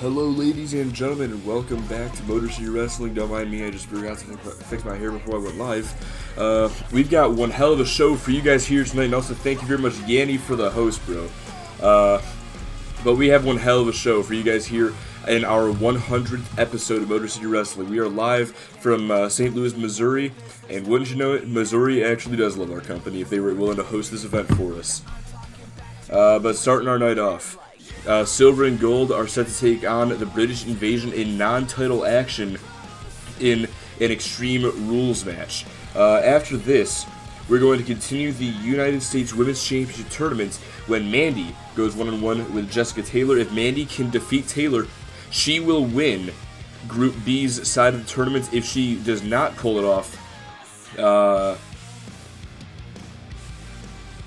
Hello, ladies and gentlemen, and welcome back to Motor City Wrestling. Don't mind me, I just forgot to fix my hair before I went live. We've got one hell of a show for you guys here tonight, and also thank you very much, Yanni, for the host, bro. But we have one hell of a show for you guys here in our 100th episode of Motor City Wrestling. We are live from St. Louis, Missouri, and wouldn't you know it, Missouri actually does love our company if they were willing to host this event for us. But starting our night off, Silver and Gold are set to take on the British Invasion in non-title action in an Extreme Rules match. After this, we're going to continue the United States Women's Championship Tournament when Mandy goes one-on-one with Jessica Taylor. If Mandy can defeat Taylor, she will win Group B's side of the tournament. If she does not pull it off,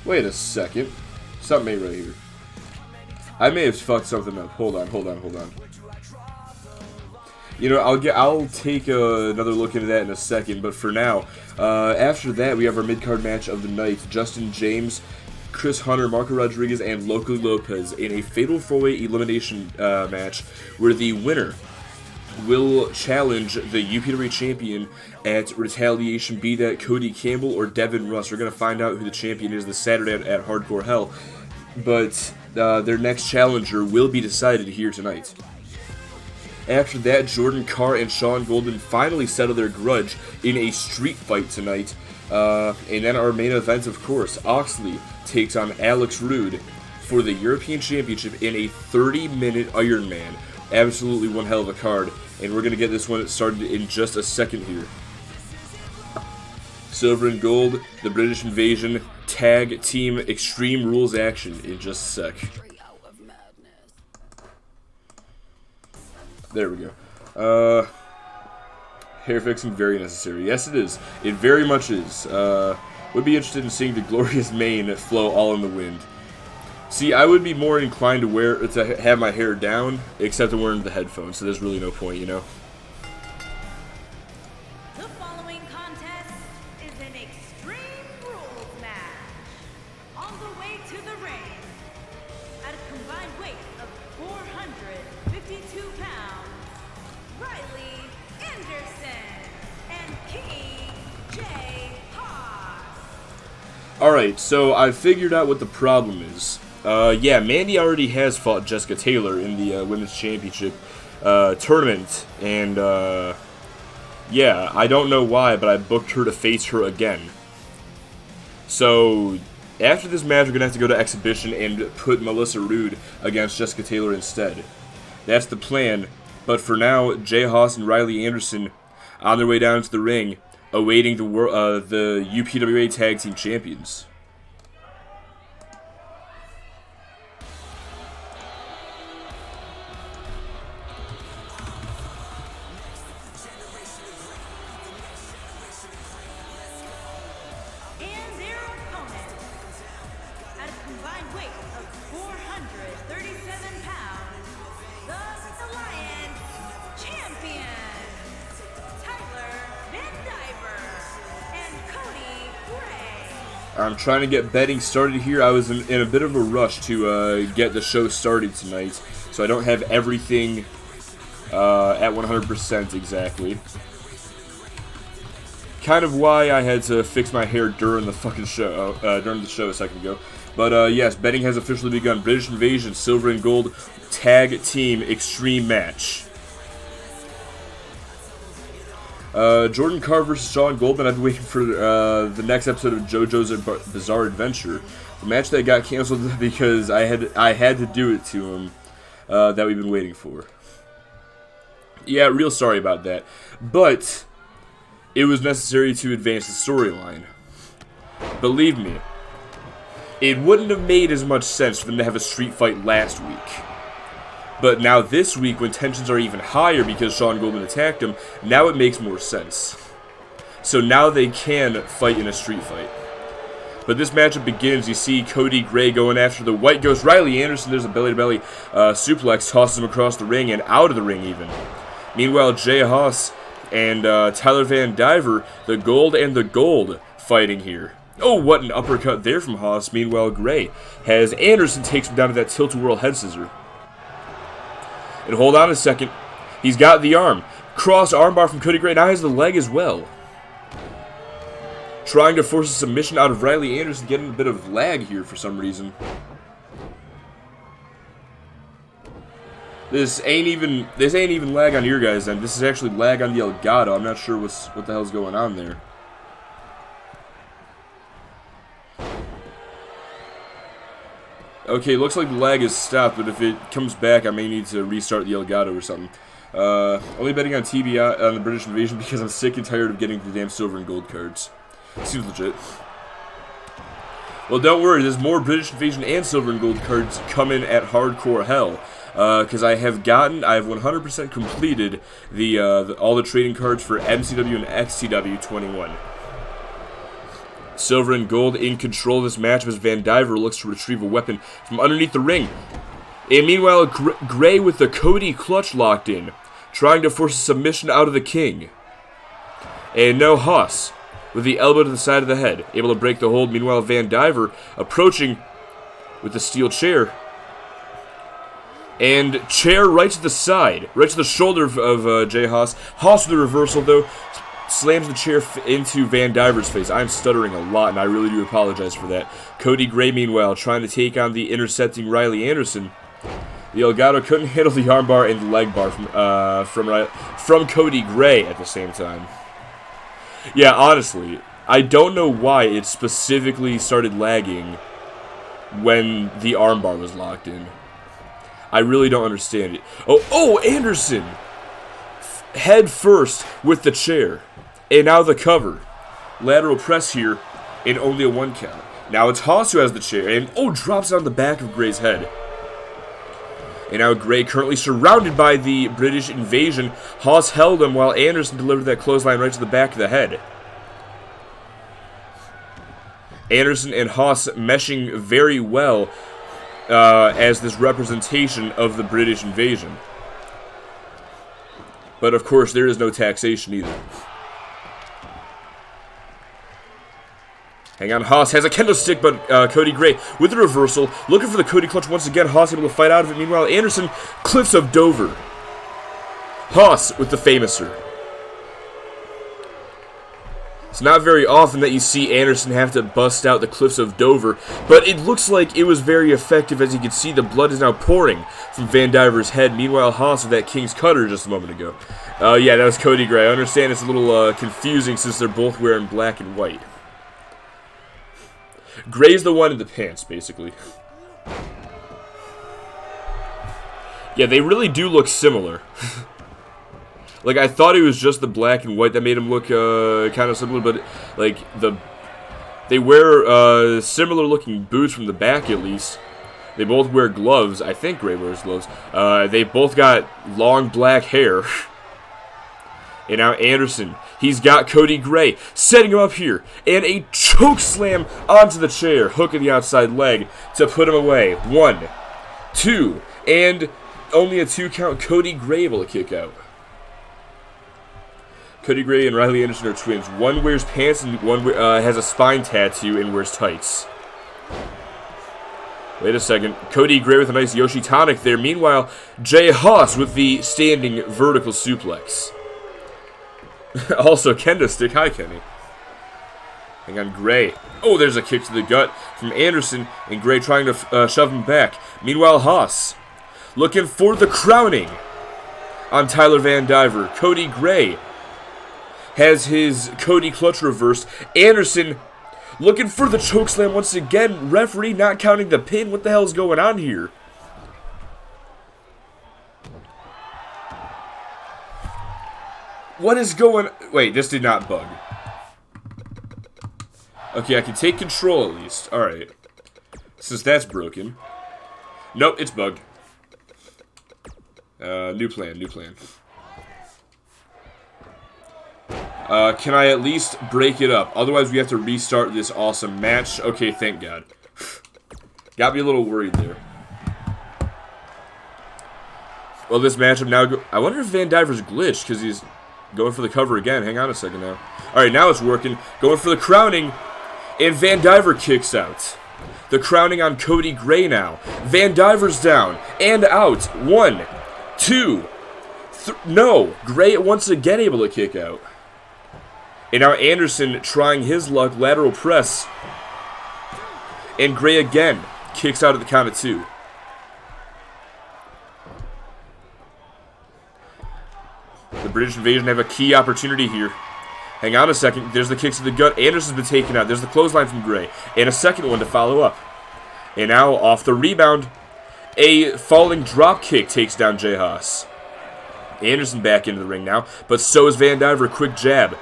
wait a second. Something ain't right here. I may have fucked something up. Hold on. You know, I'll take another look into that in a second, but for now, after that, we have our mid-card match of the night. Justin James, Chris Hunter, Marco Rodriguez, and Loco Lopez in a Fatal 4-Way elimination match where the winner will challenge the UPW champion at Retaliation, be that Cody Campbell or Devin Russ. We're going to find out who the champion is this Saturday at Hardcore Hell, but their next challenger will be decided here tonight. After that, Jordan Carr and Sean Golden finally settle their grudge in a street fight tonight. And then our main event, of course, Oxley takes on Alex Rude for the European Championship in a 30-minute Iron Man. Absolutely one hell of a card, and we're going to get this one started in just a second here. Silver and Gold, the British Invasion, Tag Team Extreme Rules action in just a sec. There we go. Hair fixing, very necessary. Yes, it is. It very much is. Would be interested in seeing the glorious mane flow all in the wind. See, I would be more inclined to have my hair down, except I'm wearing the headphones, so there's really no point, you know? The following contest is an Extreme Rules match. On the way to the ring, at a combined weight of 452 pounds, Riley Anderson and King J. Haas. Alright, so I figured out what the problem is. Yeah, Mandy already has fought Jessica Taylor in the Women's Championship tournament, and yeah, I don't know why, but I booked her to face her again. So, after this match, we're going to have to go to Exhibition and put Melissa Rude against Jessica Taylor instead. That's the plan, but for now, Jay Haas and Riley Anderson on their way down to the ring, awaiting the UPWA Tag Team Champions. And their opponent, at a combined weight of 437 pounds, the Alliance Champion, Tyler Van Diver and Cody Gray. I'm trying to get betting started here. I was in a bit of a rush to get the show started tonight, so I don't have everything at 100% exactly. Kind of why I had to fix my hair during the fucking show, during the show a second ago. But yes, betting has officially begun. British Invasion, Silver and Gold, Tag Team Extreme Match. Jordan Carr versus Sean Goldman. I've been waiting for the next episode of JoJo's Bizarre Adventure. The match that got canceled because I had to do it to him that we've been waiting for. Yeah, real sorry about that. But it was necessary to advance the storyline. Believe me, it wouldn't have made as much sense for them to have a street fight last week. But now this week, when tensions are even higher because Sean Goldman attacked him, now it makes more sense. So now they can fight in a street fight. But this matchup begins. You see Cody Gray going after the White Ghost. Riley Anderson, there's a belly-to-belly suplex, tosses him across the ring and out of the ring even. Meanwhile, Jay Haas and Tyler Van Diver, the Gold and the Gold, fighting here. Oh, what an uppercut there from Haas. Meanwhile, Gray has Anderson takes him down to that tilt-a-whirl head scissor. And hold on a second. He's got the arm. Cross armbar from Cody Gray. Now has the leg as well. Trying to force a submission out of Riley Anderson. Getting a bit of lag here for some reason. This ain't even lag on your guys' end. This is actually lag on the Elgato. I'm not sure what the hell's going on there. Okay, looks like the lag is stopped, but if it comes back, I may need to restart the Elgato or something. Only betting on TBI on the British Invasion because I'm sick and tired of getting the damn silver and gold cards. Seems legit. Well, don't worry. There's more British Invasion and silver and gold cards coming at Hardcore Hell. Because I have 100% completed all the trading cards for MCW and XCW 21. Silver and gold in control of this match as Van Diver looks to retrieve a weapon from underneath the ring. And meanwhile, Gray with the Cody clutch locked in, trying to force a submission out of the King. And no Haas with the elbow to the side of the head, able to break the hold. Meanwhile, Van Diver approaching with the steel chair. And chair right to the side, right to the shoulder of Jay Haas. Haas with the reversal, though, slams the chair into Van Diver's face. I'm stuttering a lot, and I really do apologize for that. Cody Gray, meanwhile, trying to take on the intercepting Riley Anderson. The Elgato couldn't handle the armbar and the leg bar from Cody Gray at the same time. Yeah, honestly, I don't know why it specifically started lagging when the armbar was locked in. I really don't understand it. Oh, Anderson! Head first with the chair. And now the cover. Lateral press here, and only a 1 count. Now it's Haas who has the chair, and drops it on the back of Gray's head. And now Gray currently surrounded by the British Invasion. Haas held him while Anderson delivered that clothesline right to the back of the head. Anderson and Haas meshing very well as this representation of the British Invasion. But of course, there is no taxation either. Hang on, Haas has a kendo stick, but Cody Gray with the reversal, looking for the Cody clutch once again. Haas able to fight out of it. Meanwhile, Anderson, Cliffs of Dover. Haas with the Famouser. It's not very often that you see Anderson have to bust out the Cliffs of Dover, but it looks like it was very effective. As you can see, the blood is now pouring from Van Diver's head. Meanwhile, Haas with that King's Cutter just a moment ago. Yeah, that was Cody Gray. I understand it's a little confusing since they're both wearing black and white. Gray's the one in the pants, basically. Yeah, they really do look similar. Like, I thought it was just the black and white that made him look kind of similar, but, like, they wear similar looking boots from the back, at least. They both wear gloves. I think Gray wears gloves. They both got long black hair. And now Anderson, he's got Cody Gray, setting him up here, and a choke slam onto the chair, hook of the outside leg to put him away. 1, 2, and only a 2 count. Cody Gray able to kick out. Cody Gray and Riley Anderson are twins. One wears pants and one has a spine tattoo and wears tights. Wait a second. Cody Gray with a nice Yoshi tonic there. Meanwhile, Jay Haas with the standing vertical suplex. Also, kendo stick. Hi, Kenny. Hang on, Gray. Oh, there's a kick to the gut from Anderson, and Gray trying to shove him back. Meanwhile, Haas looking for the crowning on Tyler Van Diver. Cody Gray has his Cody clutch reversed. Anderson looking for the chokeslam once again. Referee not counting the pin. What the hell is going on here? What is going... Wait, this did not bug. Okay, I can take control at least. Alright. Since that's broken. Nope, it's bugged. New plan, new plan. Can I at least break it up? Otherwise, we have to restart this awesome match. Okay, thank God. Got me a little worried there. Well, this matchup now... I wonder if Van Diver's glitched, because he's going for the cover again. Hang on a second now. Alright, now it's working. Going for the crowning. And Van Diver kicks out. The crowning on Cody Gray now. Van Diver's down. And out. 1, 2. No, Gray once again able to kick out. And now Anderson trying his luck, lateral press. And Gray again kicks out at the count of 2. The British Invasion have a key opportunity here. Hang on a second. There's the kicks to the gut. Anderson's been taken out. There's the clothesline from Gray. And a second one to follow up. And now off the rebound, a falling drop kick takes down Jay Haas. Anderson back into the ring now, but so is Van Diver. Quick jab.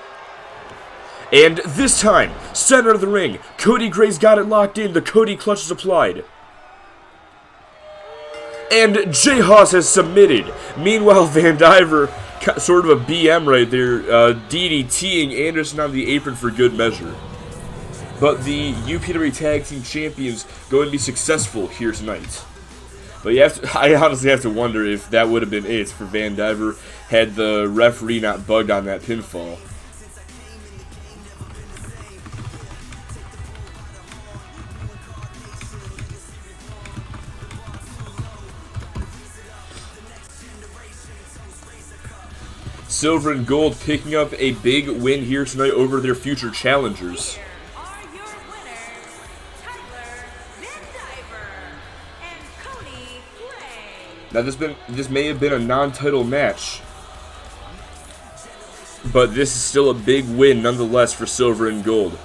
And this time, center of the ring. Cody Gray's got it locked in. The Cody clutch is applied. And Jay Haas has submitted. Meanwhile, Van Diver, sort of a BM right there, DDTing Anderson on the apron for good measure. But the UPW Tag Team Champions going to be successful here tonight. But I honestly have to wonder if that would have been it for Van Diver had the referee not bugged on that pinfall. Silver and Gold picking up a big win here tonight over their future challengers. Are your winners, Tyler Van Diver and Cody Gray. Now this may have been a non-title match, but this is still a big win nonetheless for Silver and Gold,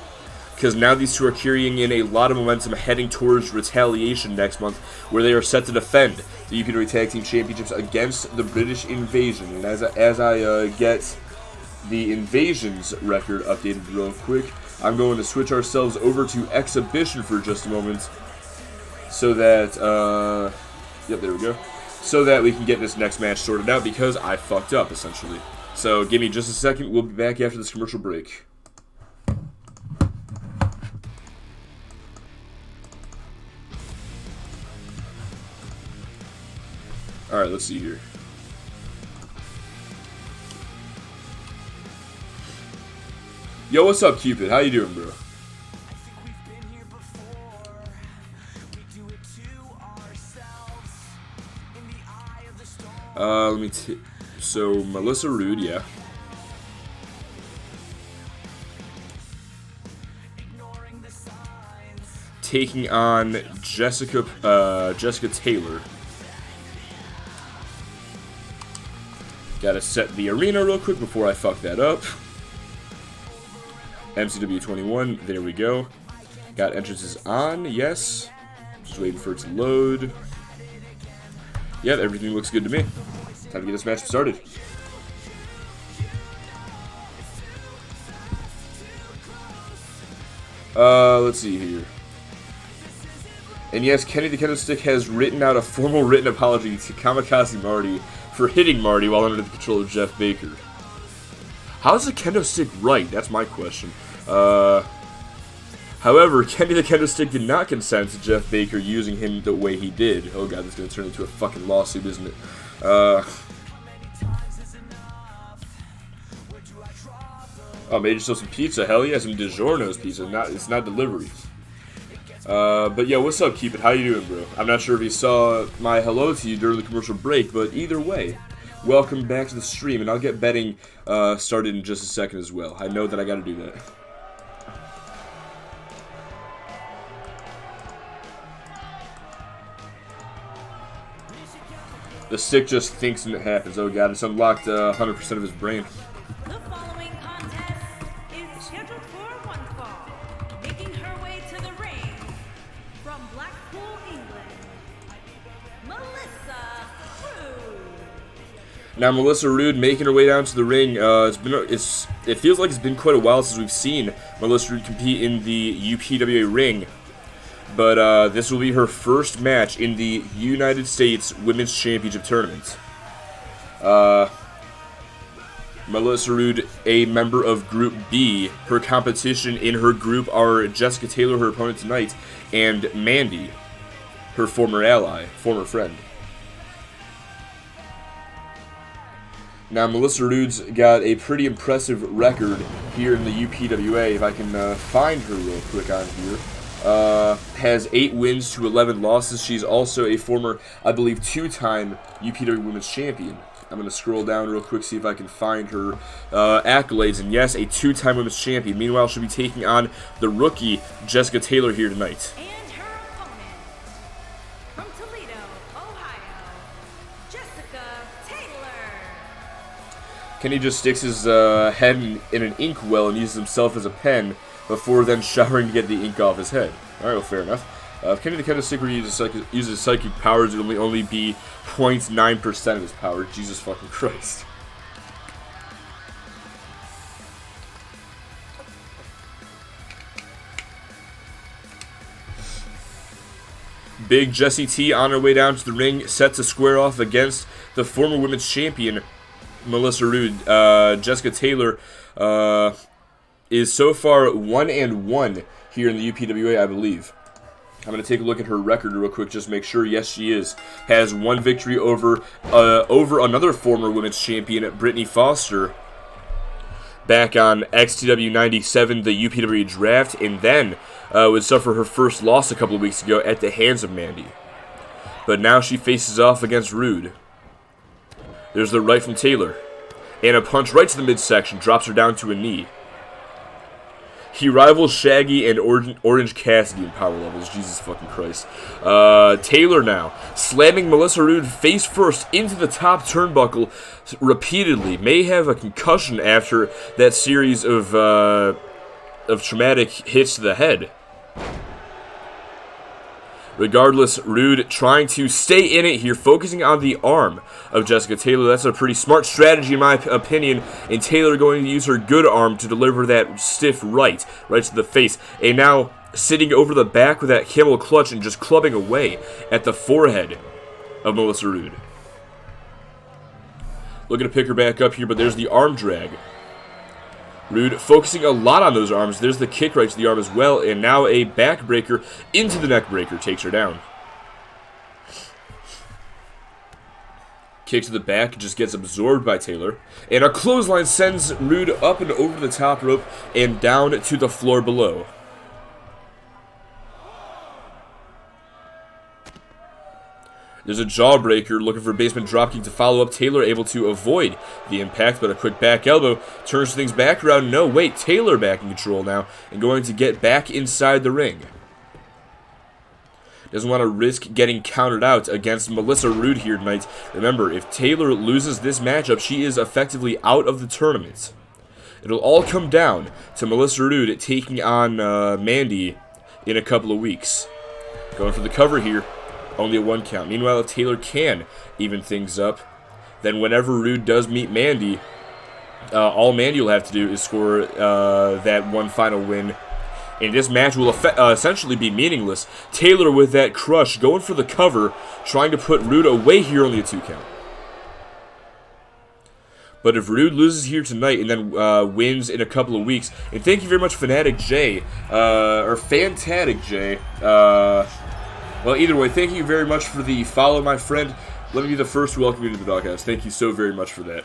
because now these two are carrying in a lot of momentum heading towards Retaliation next month, where they are set to defend the UPW Tag Team Championships against the British Invasion. And as I get the Invasion's record updated real quick, I'm going to switch ourselves over to Exhibition for just a moment, so that yep, there we go, so that we can get this next match sorted out, because I fucked up essentially. So give me just a second. We'll be back after this commercial break. Alright, let's see here. Yo, what's up, Cupid? How you doing, bro? Let me so Melissa Rude, yeah. Taking on Jessica Taylor. Gotta set the arena real quick before I fuck that up. MCW 21, there we go. Got entrances on, yes. Just waiting for it to load. Yep, everything looks good to me. Time to get this match started. Let's see here. And yes, Kenny the Kendo Stick has written out a formal written apology to Kamikaze Marty for hitting Marty while under the control of Jeff Baker. How is the Kendo Stick right? That's my question. However, Kenny the Kendo Stick did not consent to Jeff Baker using him the way he did. Oh god, this is going to turn into a fucking lawsuit, isn't it? Oh, made yourself some pizza. Hell yeah, some DiGiorno's pizza. It's not delivery. But yeah, what's up, Keep It? How you doing, bro? I'm not sure if you saw my hello to you during the commercial break, but either way, welcome back to the stream, and I'll get betting started in just a second as well. I know that I gotta do that. The stick just thinks and it happens. Oh god, it's unlocked 100% of his brain. The following contest is scheduled for one fall. Making her way to the ring from Blackpool, England, Melissa Rude. Now Melissa Rude making her way down to the ring. It feels like it's been quite a while since we've seen Melissa Rude compete in the UPWA ring. But this will be her first match in the United States Women's Championship Tournament. Melissa Rude, a member of Group B. Her competition in her group are Jessica Taylor, her opponent tonight, and Mandy, her former ally, former friend. Now, Melissa Rude's got a pretty impressive record here in the UPWA. If I can find her real quick on here. has 8 wins to 11 losses. She's also a former, I believe, 2-time UPW Women's Champion. I'm going to scroll down real quick, see if I can find her accolades. And yes, a 2-time Women's Champion. Meanwhile, she'll be taking on the rookie, Jessica Taylor, here tonight. And her opponent, from Toledo, Ohio, Jessica Taylor. Kenny just sticks his head in an ink well and uses himself as a pen before then showering to get the ink off his head. Alright, well, fair enough. If Kenny the Kendo Sticker uses psychic powers, it will only be 0.9% of his power. Jesus fucking Christ. Big Jessie T on her way down to the ring, set to square off against the former women's champion, Melissa Roode. Jessica Taylor is so far 1-1 here in the UPWA, I believe. I'm going to take a look at her record real quick, just make sure. Yes, she is. Has 1 victory over another former women's champion, Brittany Foster, back on XTW 97, the UPW draft, and then would suffer her first loss a couple of weeks ago at the hands of Mandy. But now she faces off against Roode. There's the right from Taylor, and a punch right to the midsection, drops her down to a knee. He rivals Shaggy and Orange Cassidy in power levels. Jesus fucking Christ. Taylor now slamming Melissa Roode face first into the top turnbuckle repeatedly. May have a concussion after that series of traumatic hits to the head. Regardless, Roode trying to stay in it here, focusing on the arm of Jessica Taylor. That's a pretty smart strategy in my opinion, and Taylor going to use her good arm to deliver that stiff right to the face. And now sitting over the back with that camel clutch and just clubbing away at the forehead of Melissa Roode. Looking to pick her back up here, but there's the arm drag. Roode focusing a lot on those arms. There's the kick right to the arm as well, and now a backbreaker into the neckbreaker takes her down. Kick to the back just gets absorbed by Taylor, and a clothesline sends Roode up and over the top rope and down to the floor below. There's a jawbreaker, looking for a basement dropkick to follow up. Taylor able to avoid the impact, but a quick back elbow turns things back around. No, wait, Taylor back in control now and going to get back inside the ring. Doesn't want to risk getting countered out against Melissa Roode here tonight. Remember, if Taylor loses this matchup, she is effectively out of the tournament. It'll all come down to Melissa Roode taking on Mandy in a couple of weeks. Going for the cover here. Only a 1 count. Meanwhile, if Taylor can even things up, then whenever Roode does meet Mandy, all Mandy will have to do is score that one final win. And this match will essentially be meaningless. Taylor with that crush, going for the cover, trying to put Roode away here, only a 2 count. But if Roode loses here tonight and then wins in a couple of weeks, and thank you very much, Fanatic J, or Fantatic J, well, either way, thank you very much for the follow, my friend. Let me be the first to welcome you to the Doghouse. Thank you so very much for that.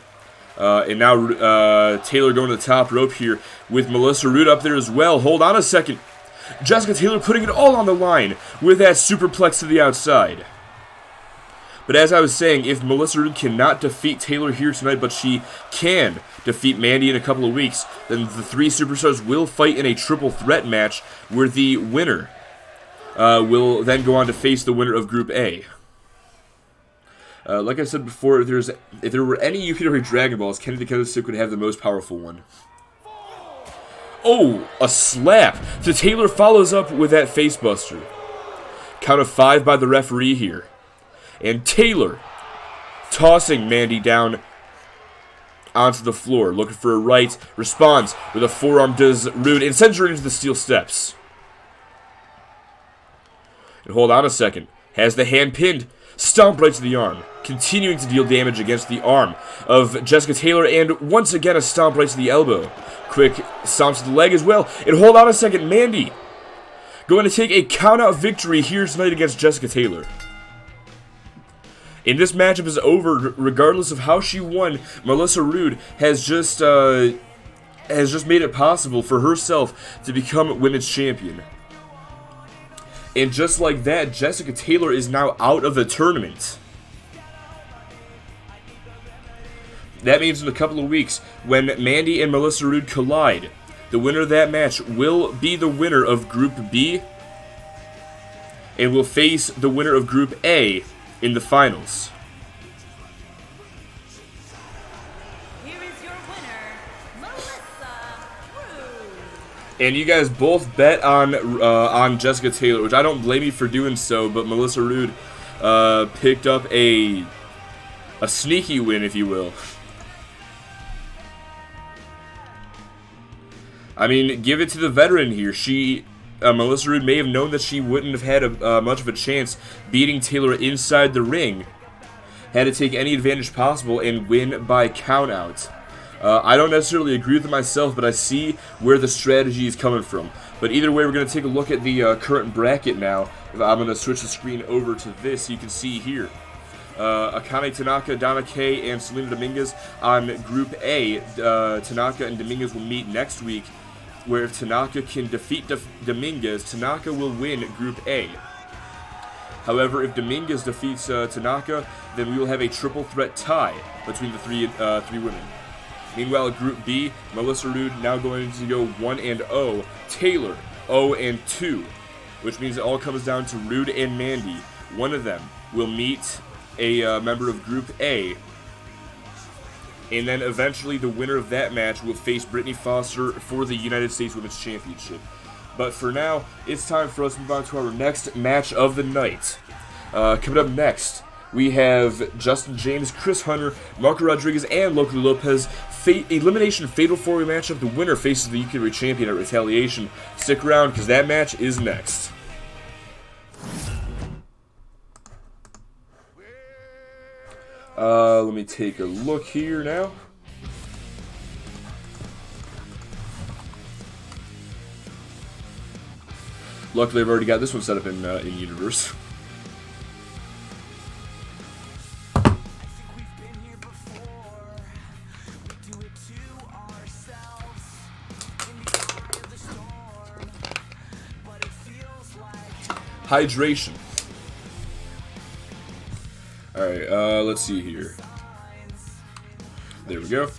And now Taylor going to the top rope here with Melissa Roode up there as well. Hold on a second. Jessica Taylor putting it all on the line with that superplex to the outside. But as I was saying, if Melissa Roode cannot defeat Taylor here tonight, but she can defeat Mandy in a couple of weeks, then the 3 superstars will fight in a triple threat match where the winner will then go on to face the winner of Group A. Like I said before, if there were any UPW Dragon Balls, Kenny the Kendo Stick would have the most powerful one. Oh, a slap! So Taylor follows up with that facebuster. Count of 5 by the referee here. And Taylor tossing Mandy down onto the floor, looking for a right, responds with a forearm, does Roode, and sends her into the steel steps. And hold on a second. Has the hand pinned. Stomp right to the arm. Continuing to deal damage against the arm of Jessica Taylor. And once again a stomp right to the elbow. Quick stomp to the leg as well. And hold on a second. Mandy going to take a count-out victory here tonight against Jessica Taylor. And this matchup is over regardless of how she won. Melissa Roode has just made it possible for herself to become women's champion. And just like that, Jessica Taylor is now out of the tournament. That means in a couple of weeks, when Mandy and Melissa Roode collide, the winner of that match will be the winner of Group B and will face the winner of Group A in the finals. Here is your winner, Melissa Roode. And you guys both bet on Jessica Taylor, which I don't blame you for doing so, but Melissa Roode picked up a sneaky win, if you will. I mean, give it to the veteran here. Melissa Roode may have known that she wouldn't have had much of a chance beating Taylor inside the ring. Had to take any advantage possible and win by countout. I don't necessarily agree with it myself, but I see where the strategy is coming from. But either way, we're going to take a look at the current bracket now. I'm going to switch the screen over to this so you can see here. Akane Tanaka, Donna Kay, and Selena Dominguez on Group A. Tanaka and Dominguez will meet next week, where if Tanaka can defeat Dominguez, Tanaka will win Group A. However, if Dominguez defeats Tanaka, then we will have a triple threat tie between the three women. Meanwhile, Group B, Melissa Roode now going to go 1-0, Taylor 0-2, which means it all comes down to Roode and Mandy. One of them will meet a member of Group A, and then eventually the winner of that match will face Brittany Foster for the United States Women's Championship. But for now, it's time for us to move on to our next match of the night. Coming up next, we have Justin James, Chris Hunter, Marco Rodriguez, and Loco Lopez. Elimination Fatal 4-Way matchup. The winner faces the UK champion at Retaliation. Stick around, because that match is next. Let me take a look here now. Luckily, I've already got this one set up in Universe. Hydration. Alright, let's see here. There we go.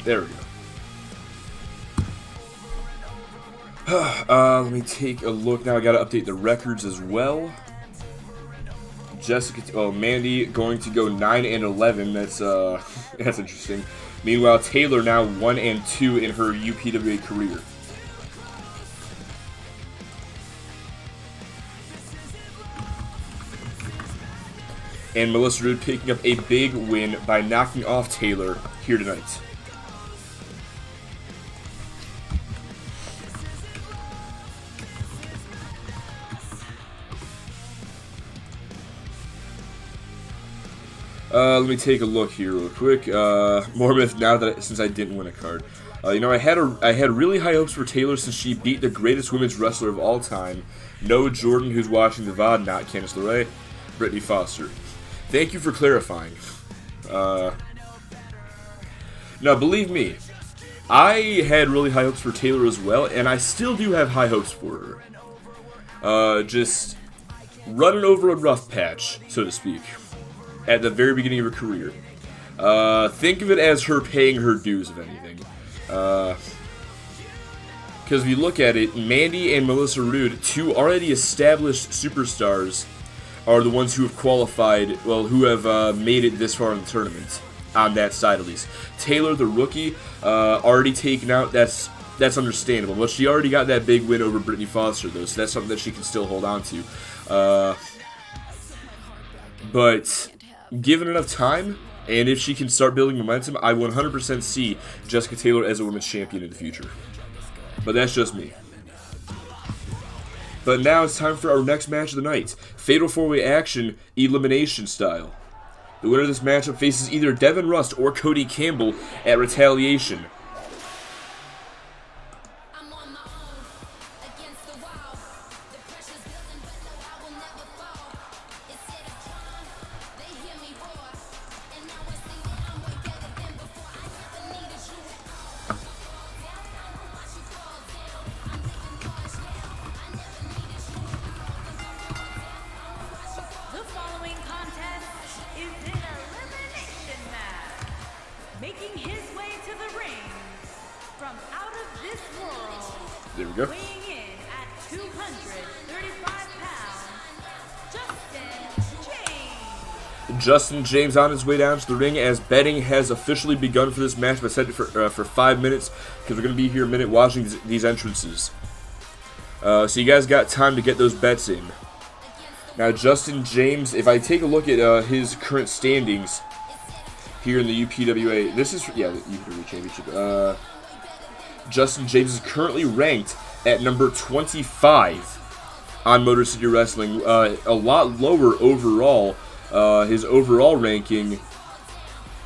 There we go. Let me take a look now. I gotta update the records as well. Mandy going to go 9-11. That's that's interesting. Meanwhile, Taylor now 1-2 in her UPWA career. And Melissa Roode picking up a big win by knocking off Taylor here tonight. Let me take a look here real quick. Mormouth, since I didn't win a card. I had really high hopes for Taylor since she beat the greatest women's wrestler of all time, No Jordan, who's watching the VOD, not Candice LeRae, Brittany Foster. Thank you for clarifying. Now, believe me, I had really high hopes for Taylor as well, and I still do have high hopes for her. Just running over a rough patch, so to speak, at the very beginning of her career. Think of it as her paying her dues, if anything. Because if you look at it, Mandy and Melissa Roode, two already established superstars, are the ones who have qualified, well, who have made it this far in the tournament, on that side at least. Taylor, the rookie, already taken out, that's understandable. But she already got that big win over Brittany Foster, though, so that's something that she can still hold on to. But given enough time, and if she can start building momentum, I 100% see Jessica Taylor as a women's champion in the future. But that's just me. But now it's time for our next match of the night. Fatal 4-Way action, elimination style. The winner of this matchup faces either Devin Rust or Cody Campbell at Retaliation. we go. Weighing in at 235 pounds, Justin James. Justin James on his way down to the ring as betting has officially begun for this match. But set it for 5 minutes because we're going to be here a minute watching these entrances. So you guys got time to get those bets in. Now Justin James, if I take a look at his current standings here in the UPWA, this is, yeah, the UPWA Championship. Justin James is currently ranked at number 25 on Motor City Wrestling. A lot lower overall. His overall ranking,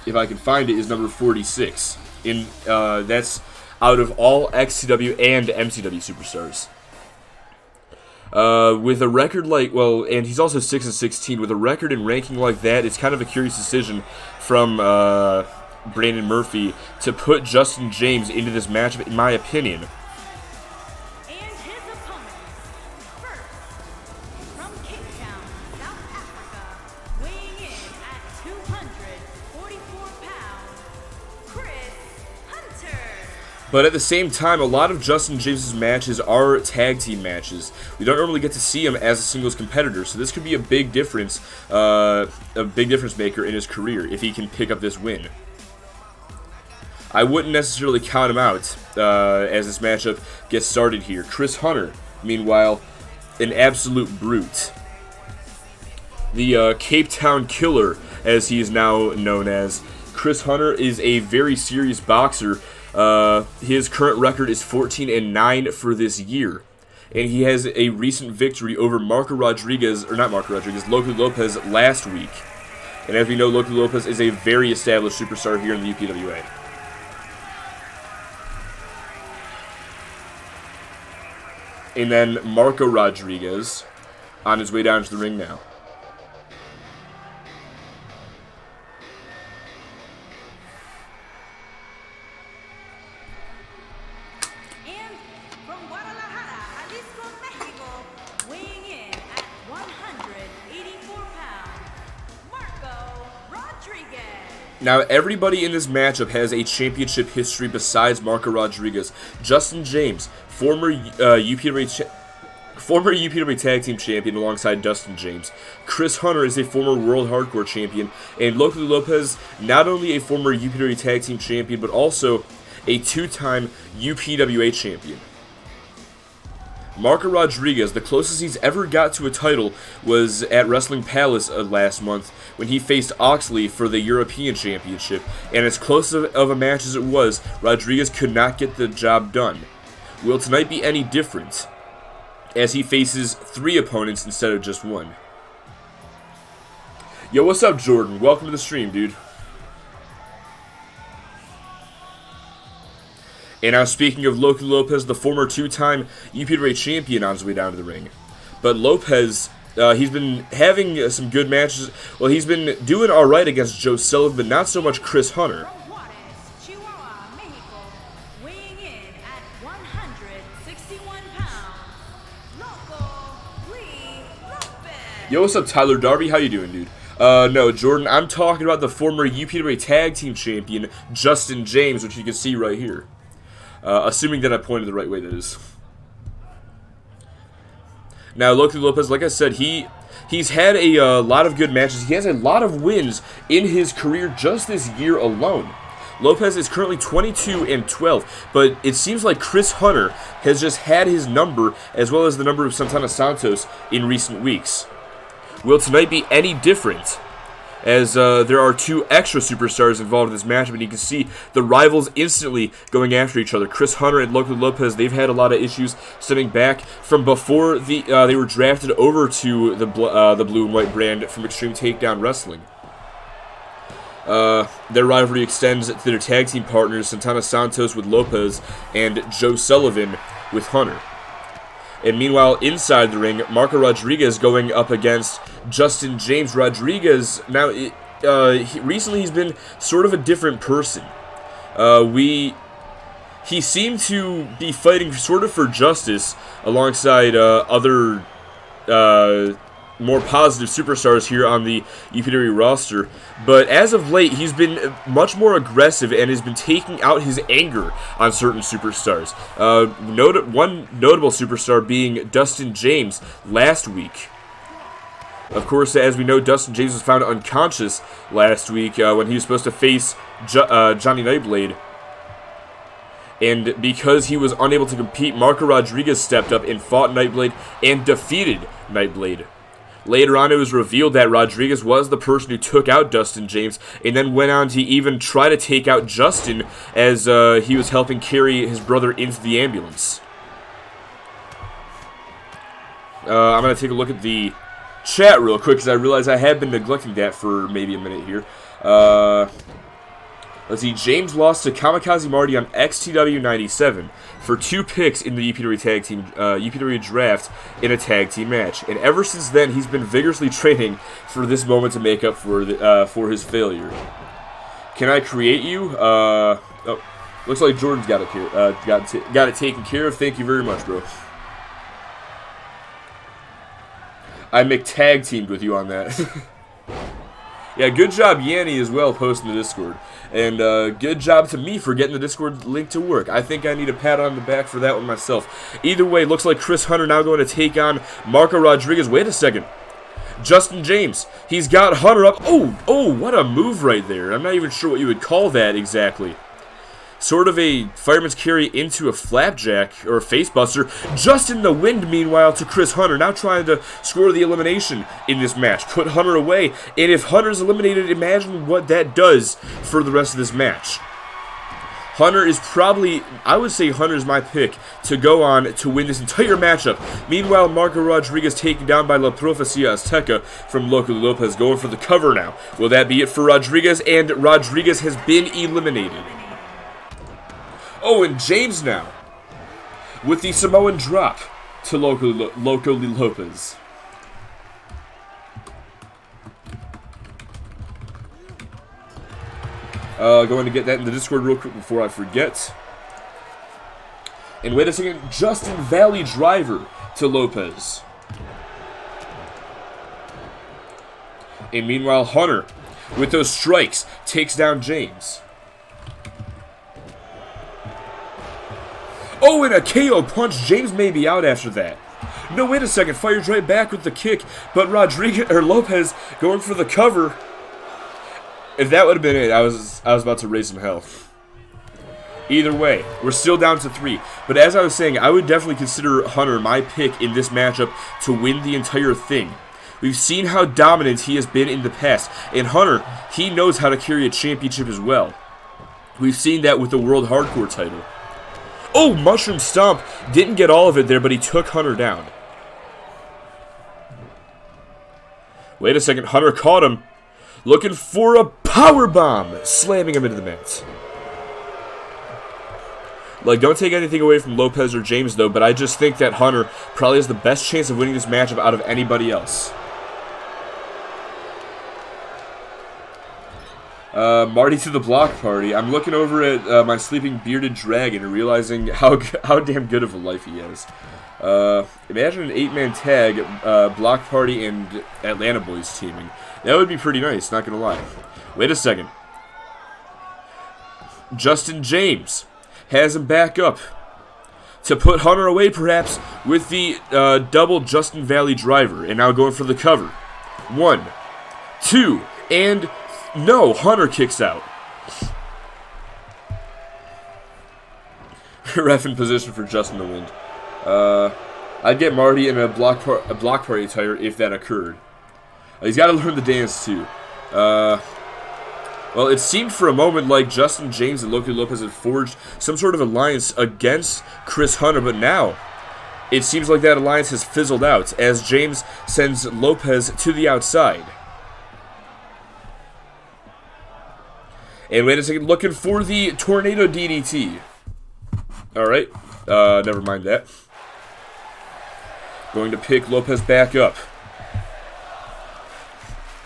if I can find it, is number 46. That's out of all XCW and MCW superstars. With a record like, well, and he's also 6-16. With a record and ranking like that, it's kind of a curious decision from Brandon Murphy to put Justin James into this matchup, in my opinion. And his opponent, first, from Cape Town, South Africa, weighing in at 244 pounds, Chris Hunter. But at the same time, a lot of Justin James' matches are tag team matches. We don't normally get to see him as a singles competitor, so this could be a big difference maker in his career if he can pick up this win. I wouldn't necessarily count him out as this matchup gets started here. Chris Hunter, meanwhile, an absolute brute. The Cape Town Killer, as he is now known as. Chris Hunter is a very serious boxer. His current record is 14-9 for this year. And he has a recent victory over Loco Lopez last week. And as we know, Loco Lopez is a very established superstar here in the UPWA. And then Marco Rodriguez on his way down to the ring now. And from Guadalajara, Jalisco, Mexico, weighing in at 184 pounds, Marco Rodriguez. Now, everybody in this matchup has a championship history besides Marco Rodriguez. Justin James, former UPWA Tag Team Champion alongside Dustin James. Chris Hunter is a former World Hardcore Champion. And Loco Lopez, not only a former UPWA Tag Team Champion, but also a 2-time UPWA Champion. Marco Rodriguez, the closest he's ever got to a title was at Wrestling Palace last month when he faced Oxley for the European Championship, and as close of a match as it was, Rodriguez could not get the job done. Will tonight be any different, as he faces 3 opponents instead of just 1? Yo, what's up, Jordan? Welcome to the stream, dude. And now, speaking of Loco Lopez, the former 2-time UPWA champion, on his way down to the ring. But Lopez, he's been having some good matches. Well, he's been doing all right against Joe Sullivan, but not so much Chris Hunter. From Juarez, Chihuahua, Mexico, weighing in at 161 pounds, Loco Lee Lopez. Yo, what's up, Tyler Darby? How you doing, dude? No, Jordan, I'm talking about the former UPWA Tag Team Champion, Justin James, which you can see right here. Assuming that I pointed the right way, that is. Now, Loco Lopez, like I said, he's had a lot of good matches. He has a lot of wins in his career just this year alone. Lopez is currently 22-12, but it seems like Chris Hunter has just had his number, as well as the number of Santana Santos in recent weeks. Will tonight be any different? As there are 2 extra superstars involved in this matchup, and you can see the rivals instantly going after each other. Chris Hunter and Loco Lopez, they've had a lot of issues stemming back from before they were drafted over to the blue and white brand from Extreme Takedown Wrestling. Their rivalry extends to their tag team partners, Santana Santos with Lopez and Joe Sullivan with Hunter. And meanwhile, inside the ring, Marco Rodriguez going up against Justin James. Rodriguez, now, recently he's been sort of a different person. He seemed to be fighting sort of for justice alongside other more positive superstars here on the EPW roster, but as of late, he's been much more aggressive and has been taking out his anger on certain superstars. One notable superstar being Dustin James last week. Of course, as we know, Dustin James was found unconscious last week when he was supposed to face Johnny Nightblade. And because he was unable to compete, Marco Rodriguez stepped up and fought Nightblade and defeated Nightblade. Later on, it was revealed that Rodriguez was the person who took out Dustin James and then went on to even try to take out Justin as he was helping carry his brother into the ambulance. I'm going to take a look at the chat real quick because I realize I have been neglecting that for maybe a minute here. Let's see, James lost to Kamikaze Marty on XTW 97 for 2 picks in the EPW draft in a tag team match. And ever since then, he's been vigorously training for this moment to make up for his failure. Can I create you? Oh, looks like Jordan's got it taken care of. Thank you very much, bro. I tag teamed with you on that. Yeah, good job, Yanni, as well, posting the Discord. And good job to me for getting the Discord link to work. I think I need a pat on the back for that one myself. Either way, looks like Chris Hunter now going to take on Marco Rodriguez. Wait a second. Justin James. He's got Hunter up. Oh, what a move right there. I'm not even sure what you would call that exactly. Sort of a fireman's carry into a flapjack or a facebuster. Just in the wind, meanwhile, to Chris Hunter. Now trying to score the elimination in this match. Put Hunter away. And if Hunter's eliminated, imagine what that does for the rest of this match. Hunter is probably, I would say Hunter's my pick to go on to win this entire matchup. Meanwhile, Marco Rodriguez taken down by La Profecia Azteca from Loco Lopez going for the cover now. Will that be it for Rodriguez? And Rodriguez has been eliminated. Oh, and James now with the Samoan drop to Loco Lopez. Going to get that in the Discord real quick before I forget. And wait a second, Justin Valley driver to Lopez. And meanwhile, Hunter, with those strikes, takes down James. Oh, and a KO punch. James may be out after that. No, wait a second. Fires right back with the kick. But Lopez going for the cover. If that would have been it, I was about to raise some hell. Either way, we're still down to 3. But as I was saying, I would definitely consider Hunter my pick in this matchup to win the entire thing. We've seen how dominant he has been in the past. And Hunter, he knows how to carry a championship as well. We've seen that with the World Hardcore title. Oh, Mushroom Stomp. Didn't get all of it there, but he took Hunter down. Wait a second. Hunter caught him. Looking for a power bomb. Slamming him into the mat. Like, don't take anything away from Lopez or James, though, but I just think that Hunter probably has the best chance of winning this matchup out of anybody else. Marty to the block party. I'm looking over at my sleeping bearded dragon and realizing how damn good of a life he has. Imagine an 8-man tag, block party and Atlanta boys teaming. That would be pretty nice, not gonna lie. Wait a second. Justin James has him back up to put Hunter away, perhaps, with the double Justin Valley driver, and now going for the cover. 1, 2, and no, Hunter kicks out. Ref in position for Justin to win. I'd get Marty in a block party attire if that occurred. He's got to learn the dance too. Well, it seemed for a moment like Justin James and Loco Lopez had forged some sort of alliance against Chris Hunter, but now it seems like that alliance has fizzled out as James sends Lopez to the outside. And wait a second, looking for the Tornado DDT. Alright, never mind that. Going to pick Lopez back up.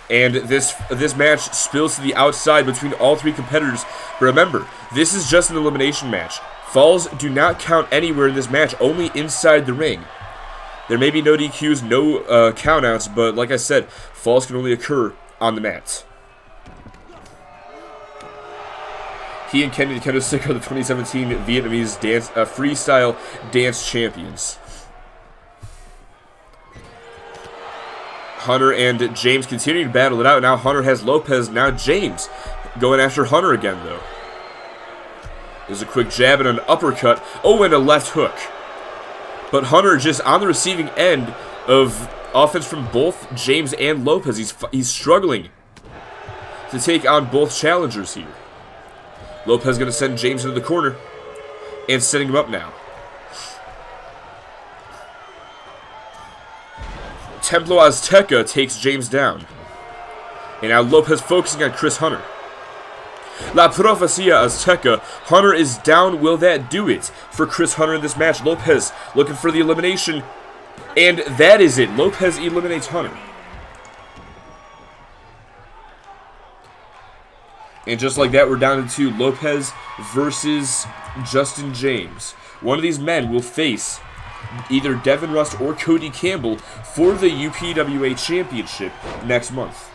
And this match spills to the outside between all 3 competitors. But remember, this is just an elimination match. Falls do not count anywhere in this match, only inside the ring. There may be no DQs, no countouts, but like I said, falls can only occur on the mat. He and Kenny Kendo Stick are the 2017 Vietnamese freestyle dance champions. Hunter and James continue to battle it out. Now Hunter has Lopez. Now James going after Hunter again, though. There's a quick jab and an uppercut. Oh, and a left hook. But Hunter just on the receiving end of offense from both James and Lopez. He's struggling to take on both challengers here. Lopez going to send James into the corner and setting him up now. Templo Azteca takes James down. And now Lopez focusing on Chris Hunter. La Profecia Azteca. Hunter is down. Will that do it for Chris Hunter in this match? Lopez looking for the elimination. And that is it. Lopez eliminates Hunter. And just like that, we're down to Lopez versus Justin James. One of these men will face either Devin Rust or Cody Campbell for the UPWA Championship next month.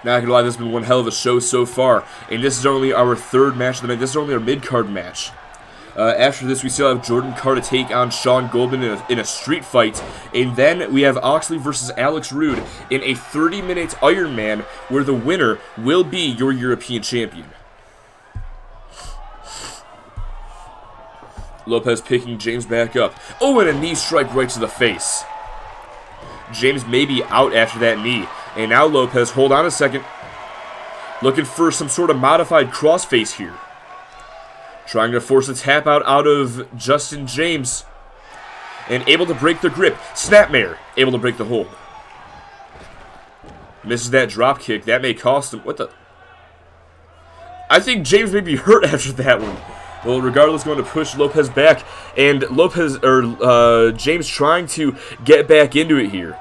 Not gonna lie, this has been one hell of a show so far. And this is only our third match of the night. This is only our mid-card match. After this, we still have Jordan Carr to take on Sean Goldman in a street fight. And then we have Oxley versus Alex Rude in a 30-minute Iron Man where the winner will be your European champion. Lopez picking James back up. Oh, and a knee strike right to the face. James may be out after that knee. And now Lopez, hold on a second. Looking for some sort of modified crossface here. Trying to force a tap out of Justin James. And able to break the grip. Snapmare, able to break the hold. Misses that drop kick. That may cost him. What the? I think James may be hurt after that one. Well, regardless, going to push Lopez back. And James trying to get back into it here.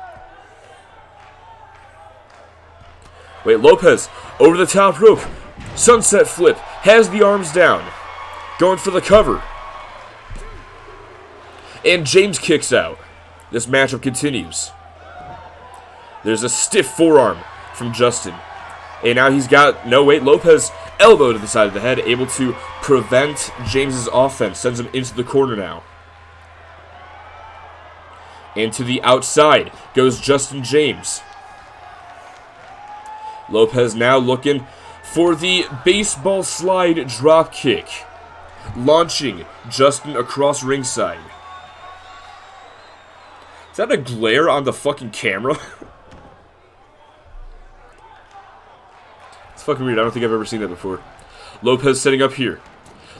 Wait, Lopez over the top rope. Sunset flip. Has the arms down. Going for the cover. And James kicks out. This matchup continues. There's a stiff forearm from Justin. And now he's got, no wait, Lopez elbow to the side of the head, able to prevent James's offense. Sends him into the corner now. And to the outside goes Justin James. Lopez now looking for the baseball slide drop kick. Launching Justin across ringside. Is that a glare on the fucking camera? It's fucking weird. I don't think I've ever seen that before. Lopez setting up here.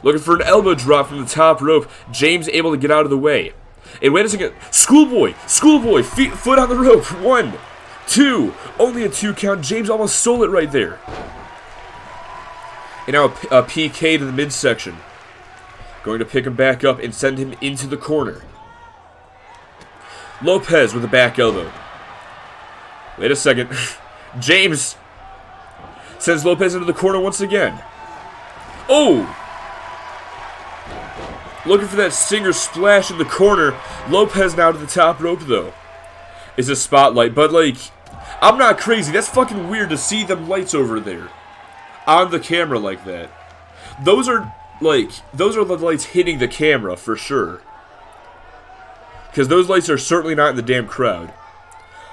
Looking for an elbow drop from the top rope. James able to get out of the way. And wait a second. Schoolboy, foot on the rope. 1, 2. Only a 2 count. James almost stole it right there. And now a PK to the midsection. Going to pick him back up and send him into the corner. Lopez with a back elbow. Wait a second. James sends Lopez into the corner once again. Oh! Looking for that stinger splash in the corner. Lopez now to the top rope, though. It's a spotlight, but, like, I'm not crazy. That's fucking weird to see them lights over there on the camera like that. Those are the lights hitting the camera for sure. Because those lights are certainly not in the damn crowd.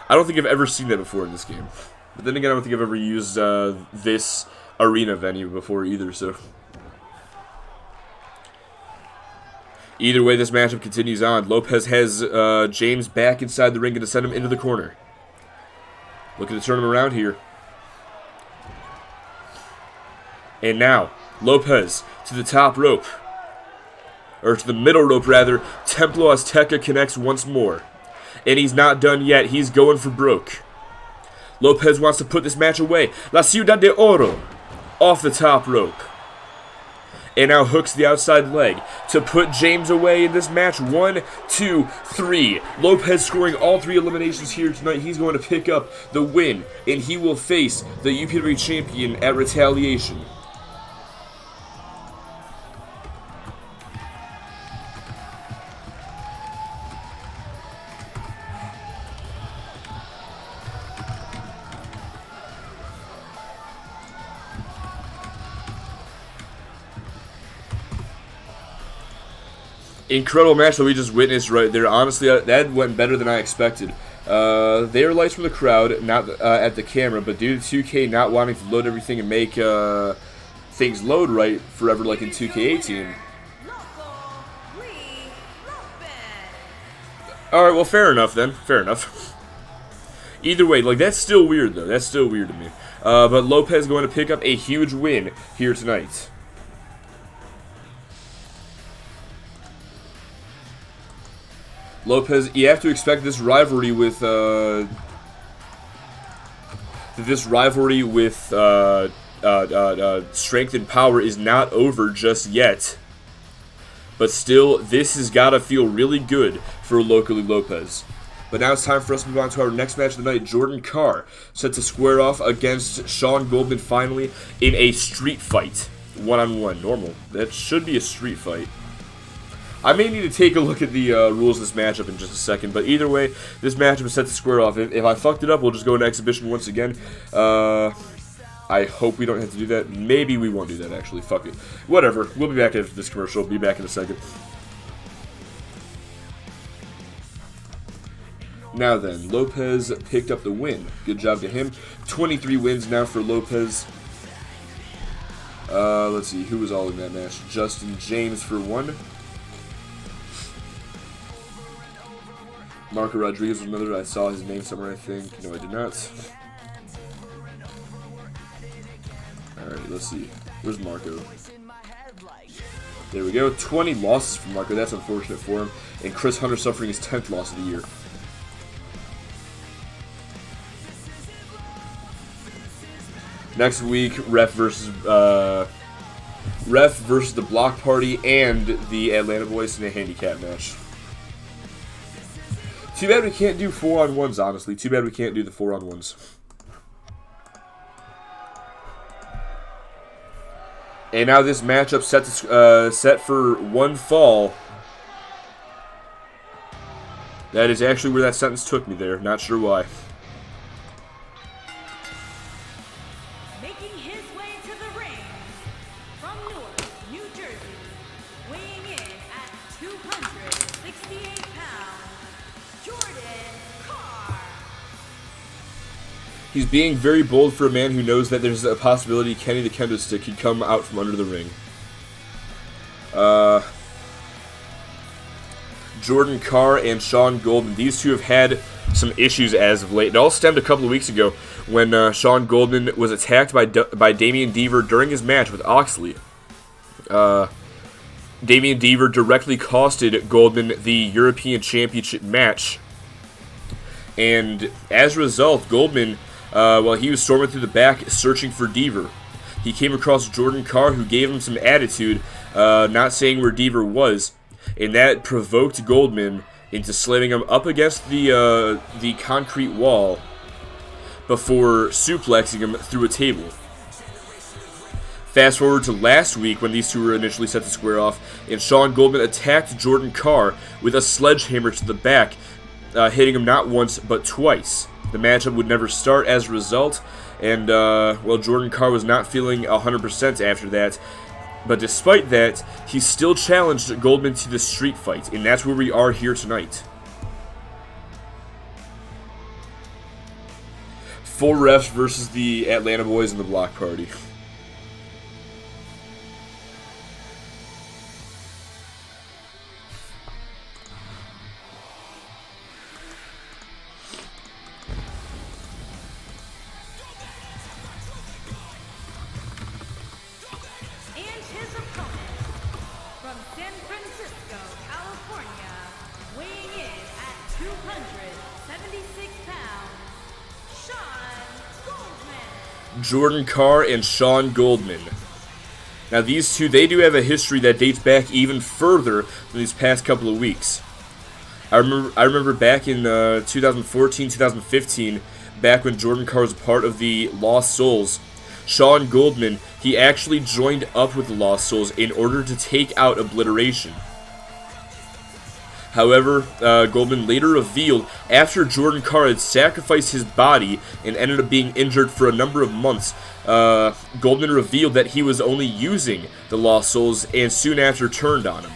I don't think I've ever seen that before in this game. But then again, I don't think I've ever used this arena venue before either, so. Either way, this matchup continues on. Lopez has James back inside the ring and to send him into the corner. Looking to turn him around here. And now, Lopez to the top rope. Or to the middle rope, rather. Templo Azteca connects once more. And he's not done yet. He's going for broke. Lopez wants to put this match away. La Ciudad de Oro. Off the top rope. and now hooks the outside leg to put James away in this match. 1, 2, 3. Lopez scoring all 3 eliminations here tonight. He's going to pick up the win, and he will face the UPW champion at Retaliation. Incredible match that we just witnessed right there. Honestly, that went better than I expected. They were lights from the crowd, not at the camera, but due to 2K not wanting to load everything and make things load right forever like in 2K18. Alright, well, fair enough then. Fair enough. Either way, like, that's still weird, though. That's still weird to me. But Lopez going to pick up a huge win here tonight. Lopez, you have to expect this rivalry with Strength and Power is not over just yet. But still, this has got to feel really good for Locally Lopez. But now it's time for us to move on to our next match of the night. Jordan Carr set to square off against Sean Goldman finally in a street fight. One-on-one. Normal. That should be a street fight. I may need to take a look at the rules of this matchup in just a second, but either way, this matchup is set to square off. If I fucked it up, we'll just go into exhibition once again. I hope we don't have to do that. Maybe we won't do that, actually. Fuck it. Whatever. We'll be back after this commercial. Be back in a second. Now then, Lopez picked up the win. Good job to him. 23 wins now for Lopez. Let's see. Who was all in that match? Justin James for 1. Marco Rodriguez was another. I saw his name somewhere, I think. No, I did not. Alright, let's see. Where's Marco? There we go. 20 losses for Marco. That's unfortunate for him. And Chris Hunter suffering his 10th loss of the year. Next week, Ref versus the Block Party and the Atlanta Boys in a handicap match. Too bad we can't do 4-on-1s, honestly. Too bad we can't do the 4-on-1s. And now this matchup set for one fall. That is actually where that sentence took me there. Not sure why. Making his way to the ring from Newark, New Jersey, weighing in at 268 pounds, Jordan Carr. He's being very bold for a man who knows that there's a possibility Kenny the Kendo Stick could come out from under the ring. Jordan Carr and Sean Goldman. These two have had some issues as of late. It all stemmed a couple of weeks ago when Sean Goldman was attacked by Damian Deaver during his match with Oxley. Damian Deaver directly costed Goldman the European Championship match. And as a result, Goldman, while he was storming through the back searching for Deaver, he came across Jordan Carr, who gave him some attitude, not saying where Deaver was. And that provoked Goldman into slamming him up against the concrete wall before suplexing him through a table. Fast forward to last week when these two were initially set to square off, and Sean Goldman attacked Jordan Carr with a sledgehammer to the back, hitting him not once but twice. The matchup would never start as a result, and well, Jordan Carr was not feeling 100% after that. But despite that, he still challenged Goldman to the street fight, and that's where we are here tonight. 4 refs versus the Atlanta Boys and the Block Party. From San Francisco, California, weighing in at 276 pounds, Sean Goldman. Jordan Carr and Sean Goldman. Now these two, they do have a history that dates back even further than these past couple of weeks. I remember back in 2014, 2015, back when Jordan Carr was a part of the Lost Souls, Sean Goldman, he actually joined up with the Lost Souls in order to take out Obliteration. However, Goldman later revealed, after Jordan Carr had sacrificed his body and ended up being injured for a number of months, Goldman revealed that he was only using the Lost Souls and soon after turned on him.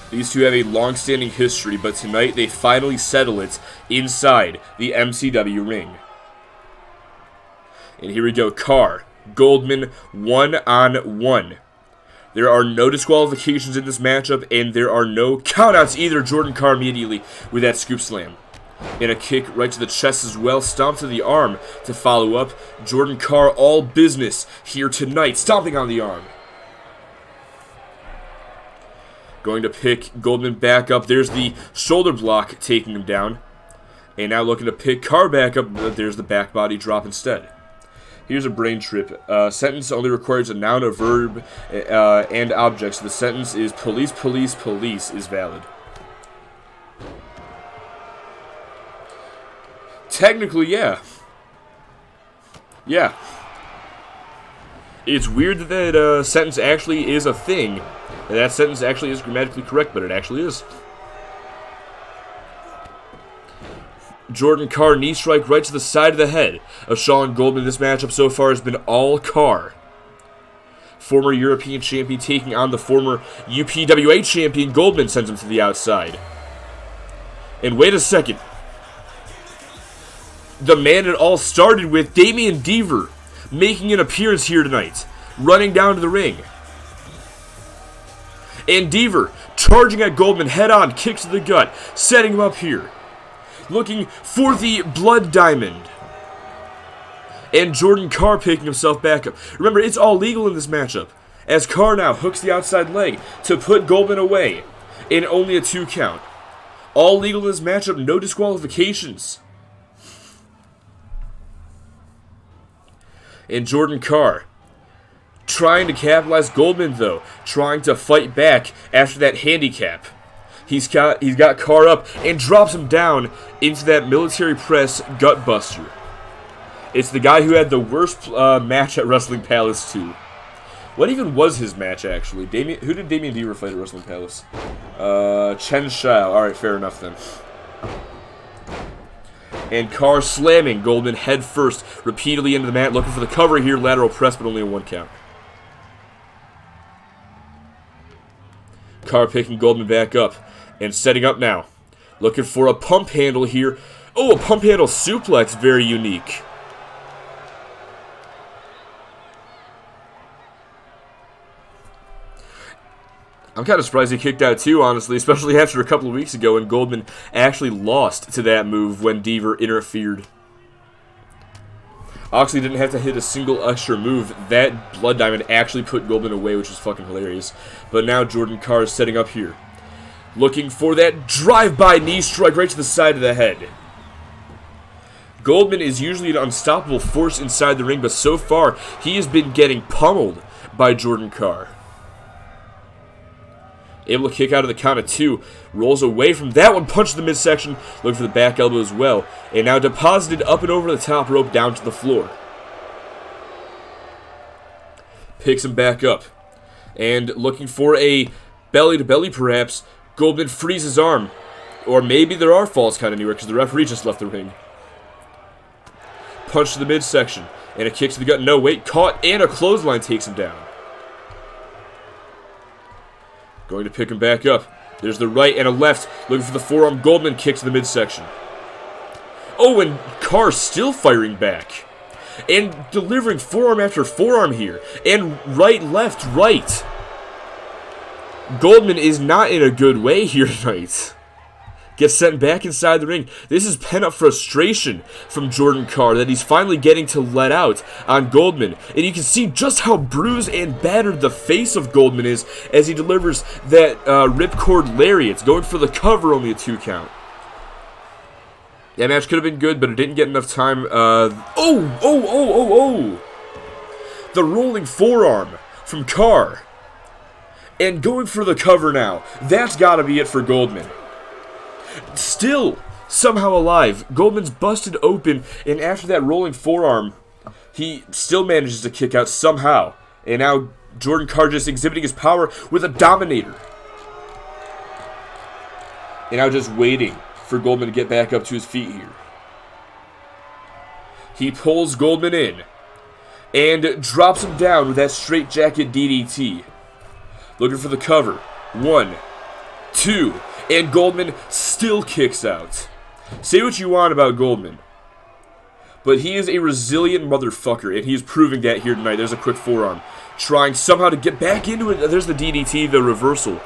These two have a long-standing history, but tonight they finally settle it inside the MCW ring. And here we go, Carr, Goldman, 1-on-1. There are no disqualifications in this matchup, and there are no countouts either. Jordan Carr immediately with that scoop slam. And a kick right to the chest as well, stomp to the arm to follow up. Jordan Carr, all business here tonight, stomping on the arm. Going to pick Goldman back up. There's the shoulder block taking him down. And now looking to pick Carr back up. There's the back body drop instead. Here's a brain trip. Sentence only requires a noun, a verb, and objects. The sentence is police, police, police is valid. Technically, yeah. Yeah. It's weird that that sentence actually is a thing. That sentence actually is grammatically correct, but it actually is. Jordan Carr, knee strike right to the side of the head of Sean Goldman. This matchup so far has been all Carr. Former European champion taking on the former UPWA champion. Goldman sends him to the outside. And wait a second. The man it all started with, Damian Deaver, making an appearance here tonight. Running down to the ring. And Deaver charging at Goldman head on, kicks to the gut, setting him up here. Looking for the Blood Diamond. And Jordan Carr picking himself back up. Remember, it's all legal in this matchup, as Carr now hooks the outside leg to put Goldman away in only a 2 count. All legal in this matchup, no disqualifications. And Jordan Carr trying to capitalize. Goldman, though, trying to fight back after that handicap. He's got Carr up and drops him down into that military press gutbuster. It's the guy who had the worst match at Wrestling Palace 2. What even was his match, actually? Who did Damian Deaver fight at Wrestling Palace? Chen Shao. Alright, fair enough then. And Carr slamming Goldman head first repeatedly into the mat, looking for the cover here. Lateral press, but only a 1 count. Carr picking Goldman back up and setting up now. Looking for a pump handle here. Oh, a pump handle suplex, very unique. I'm kind of surprised he kicked out too, honestly, especially after a couple of weeks ago when Goldman actually lost to that move when Deaver interfered. Oxley didn't have to hit a single extra move. That Blood Diamond actually put Goldman away, which was fucking hilarious. But now Jordan Carr is setting up here. Looking for that drive-by knee strike right to the side of the head. Goldman is usually an unstoppable force inside the ring, but so far he has been getting pummeled by Jordan Carr. Able to kick out of the count of 2. Rolls away from that one. Punch to the midsection. Looking for the back elbow as well. And now deposited up and over the top rope down to the floor. Picks him back up. And looking for a belly-to-belly perhaps. Goldman frees his arm. Or maybe there are falls count anywhere because the referee just left the ring. Punch to the midsection. And a kick to the gut. No, wait. Caught and a clothesline takes him down. Going to pick him back up. There's the right and a left. Looking for the forearm. Goldman kicks to the midsection. Oh, and Carr still firing back. And delivering forearm after forearm here. And right, left, right. Goldman is not in a good way here tonight. Gets sent back inside the ring. This is pent-up frustration from Jordan Carr that he's finally getting to let out on Goldman. And you can see just how bruised and battered the face of Goldman is as he delivers that ripcord lariat. Going for the cover, only a 2 count. That match could have been good, but it didn't get enough time. Oh! The rolling forearm from Carr. And going for the cover now. That's got to be it for Goldman. Still somehow alive. Goldman's busted open, and after that rolling forearm, he still manages to kick out somehow. And now Jordan Carr just exhibiting his power with a Dominator. And now just waiting for Goldman to get back up to his feet here. He pulls Goldman in and drops him down with that straight jacket DDT. Looking for the cover. 1, 2, and Goldman still kicks out. Say what you want about Goldman, but he is a resilient motherfucker, and he's proving that here tonight. There's a quick forearm. Trying somehow to get back into it. There's the DDT, the reversal.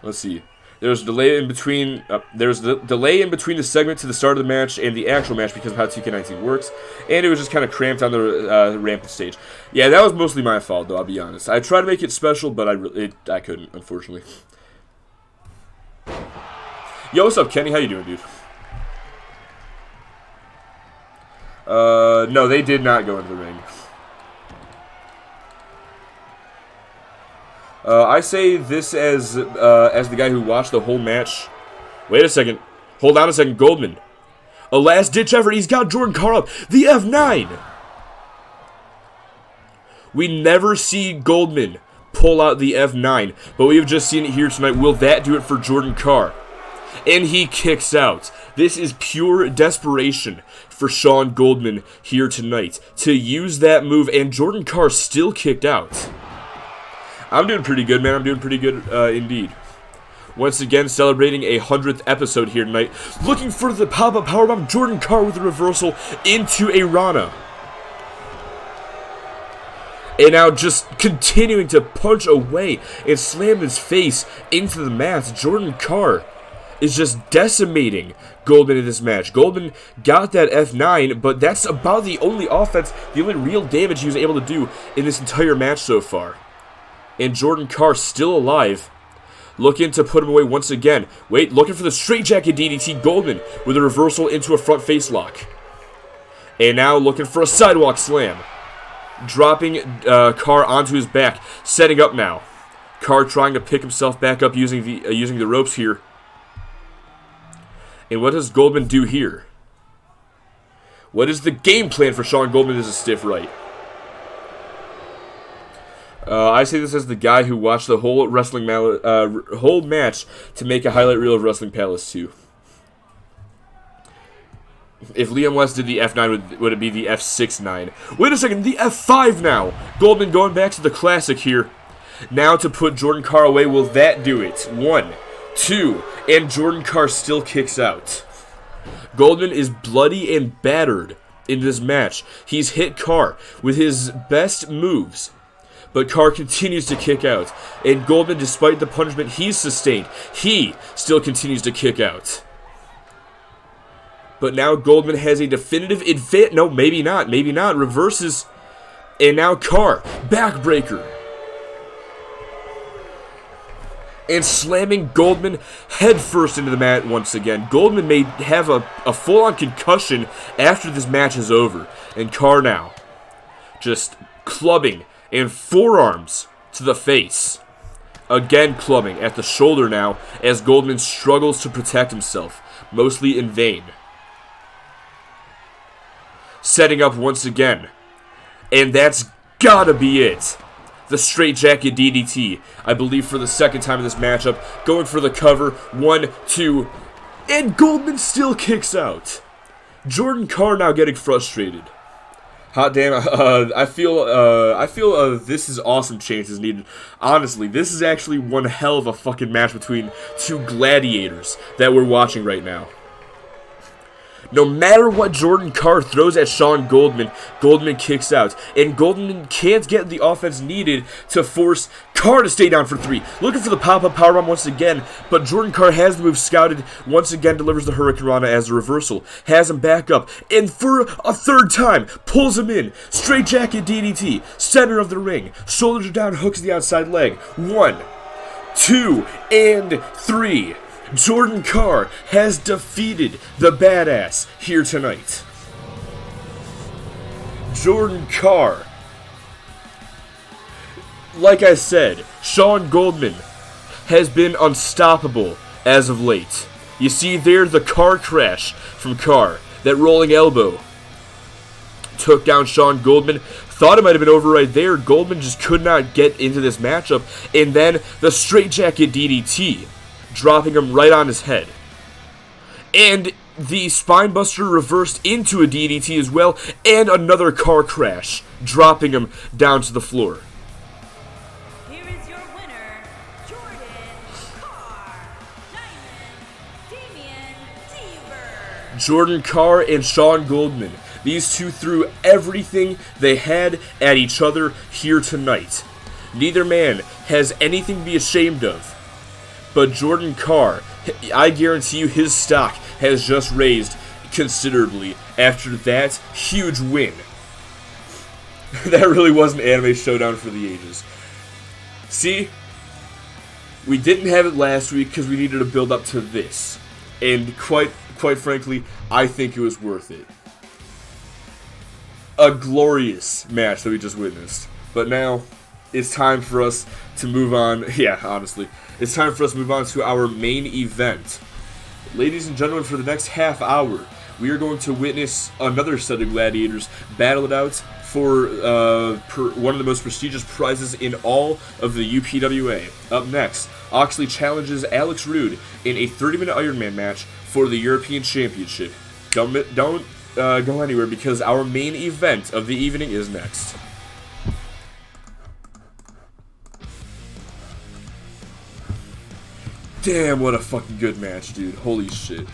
Let's see. There's a delay in between. There's the delay in between the segment to the start of the match and the actual match because of how 2K19 works, and it was just kind of cramped on the rampant stage. Yeah, that was mostly my fault, though. I'll be honest. I tried to make it special, but I couldn't, unfortunately. Yo, what's up, Kenny? How you doing, dude? No, they did not go into the ring. I say this as the guy who watched the whole match. Wait a second. Hold on a second. Goldman. A last-ditch effort. He's got Jordan Carr up. The F9. We never see Goldman pull out the F9, but we've just seen it here tonight. Will that do it for Jordan Carr? And he kicks out. This is pure desperation for Sean Goldman here tonight to use that move, and Jordan Carr still kicked out. I'm doing pretty good, man. I'm doing pretty good indeed. Once again, celebrating a 100th episode here tonight. Looking for the pop-up powerbomb. Jordan Carr with a reversal into a Rana. And now just continuing to punch away and slam his face into the mat. Jordan Carr is just decimating Goldman in this match. Goldman got that F9, but that's about the only offense, the only real damage he was able to do in this entire match so far. And Jordan Carr still alive. Looking to put him away once again. Wait, looking for the straight jacket DDT. Goldman with a reversal into a front face lock. And now looking for a sidewalk slam. Dropping Carr onto his back. Setting up now. Carr trying to pick himself back up using the ropes here. And what does Goldman do here? What is the game plan for Sean Goldman as a stiff right? I say this as the guy who watched the whole whole match to make a highlight reel of Wrestling Palace 2. If Liam West did the F9, would it be the F6-9? Wait a second, the F5 now! Goldman going back to the classic here. Now to put Jordan Carr away, will that do it? 1, 2, and Jordan Carr still kicks out. Goldman is bloody and battered in this match. He's hit Carr with his best moves, but Carr continues to kick out. And Goldman, despite the punishment he's sustained, he still continues to kick out. But now Goldman has a definitive advantage. No, maybe not. Maybe not. Reverses. And now Carr. Backbreaker. And slamming Goldman headfirst into the mat once again. Goldman may have a full-on concussion after this match is over. And Carr now just clubbing and forearms to the face. Again clubbing at the shoulder now as Goldman struggles to protect himself, mostly in vain. Setting up once again. And that's gotta be it. The straight jacket DDT, I believe for the second time in this matchup. Going for the cover. 1, 2, and Goldman still kicks out. Jordan Carr now getting frustrated. Hot damn, I feel this is awesome change is needed. Honestly, this is actually one hell of a fucking match between two gladiators that we're watching right now. No matter what Jordan Carr throws at Sean Goldman, Goldman kicks out. And Goldman can't get the offense needed to force Carr to stay down for 3. Looking for the pop-up powerbomb once again, but Jordan Carr has the move scouted. Once again delivers the Hurricane Rana as a reversal. Has him back up. And for a third time, pulls him in. Straight jacket DDT. Center of the ring. Shoulders are down, hooks the outside leg. 1, 2, and 3. Jordan Carr has defeated the Badass here tonight. Jordan Carr. Like I said, Sean Goldman has been unstoppable as of late. You see there the car crash from Carr. That rolling elbow took down Sean Goldman. Thought it might have been over right there. Goldman just could not get into this matchup. And then the straightjacket DDT, dropping him right on his head. And the spinebuster reversed into a DDT as well. And another car crash, dropping him down to the floor. Here is your winner, Jordan Carr. Diamond, Damian Deaver. Jordan Carr and Sean Goldman. These two threw everything they had at each other here tonight. Neither man has anything to be ashamed of. But Jordan Carr, I guarantee you his stock has just raised considerably after that huge win. That really was an anime showdown for the ages. See, we didn't have it last week because we needed to build up to this. And quite frankly, I think it was worth it. A glorious match that we just witnessed. But now, it's time for us to move on. Yeah, honestly. It's time for us to move on to our main event. Ladies and gentlemen, for the next half hour, we are going to witness another set of gladiators battle it out for one of the most prestigious prizes in all of the UPWA. Up next, Oxley challenges Alex Rude in a 30-minute Iron Man match for the European Championship. Don't go anywhere because our main event of the evening is next. Damn, what a fucking good match, dude. Holy shit.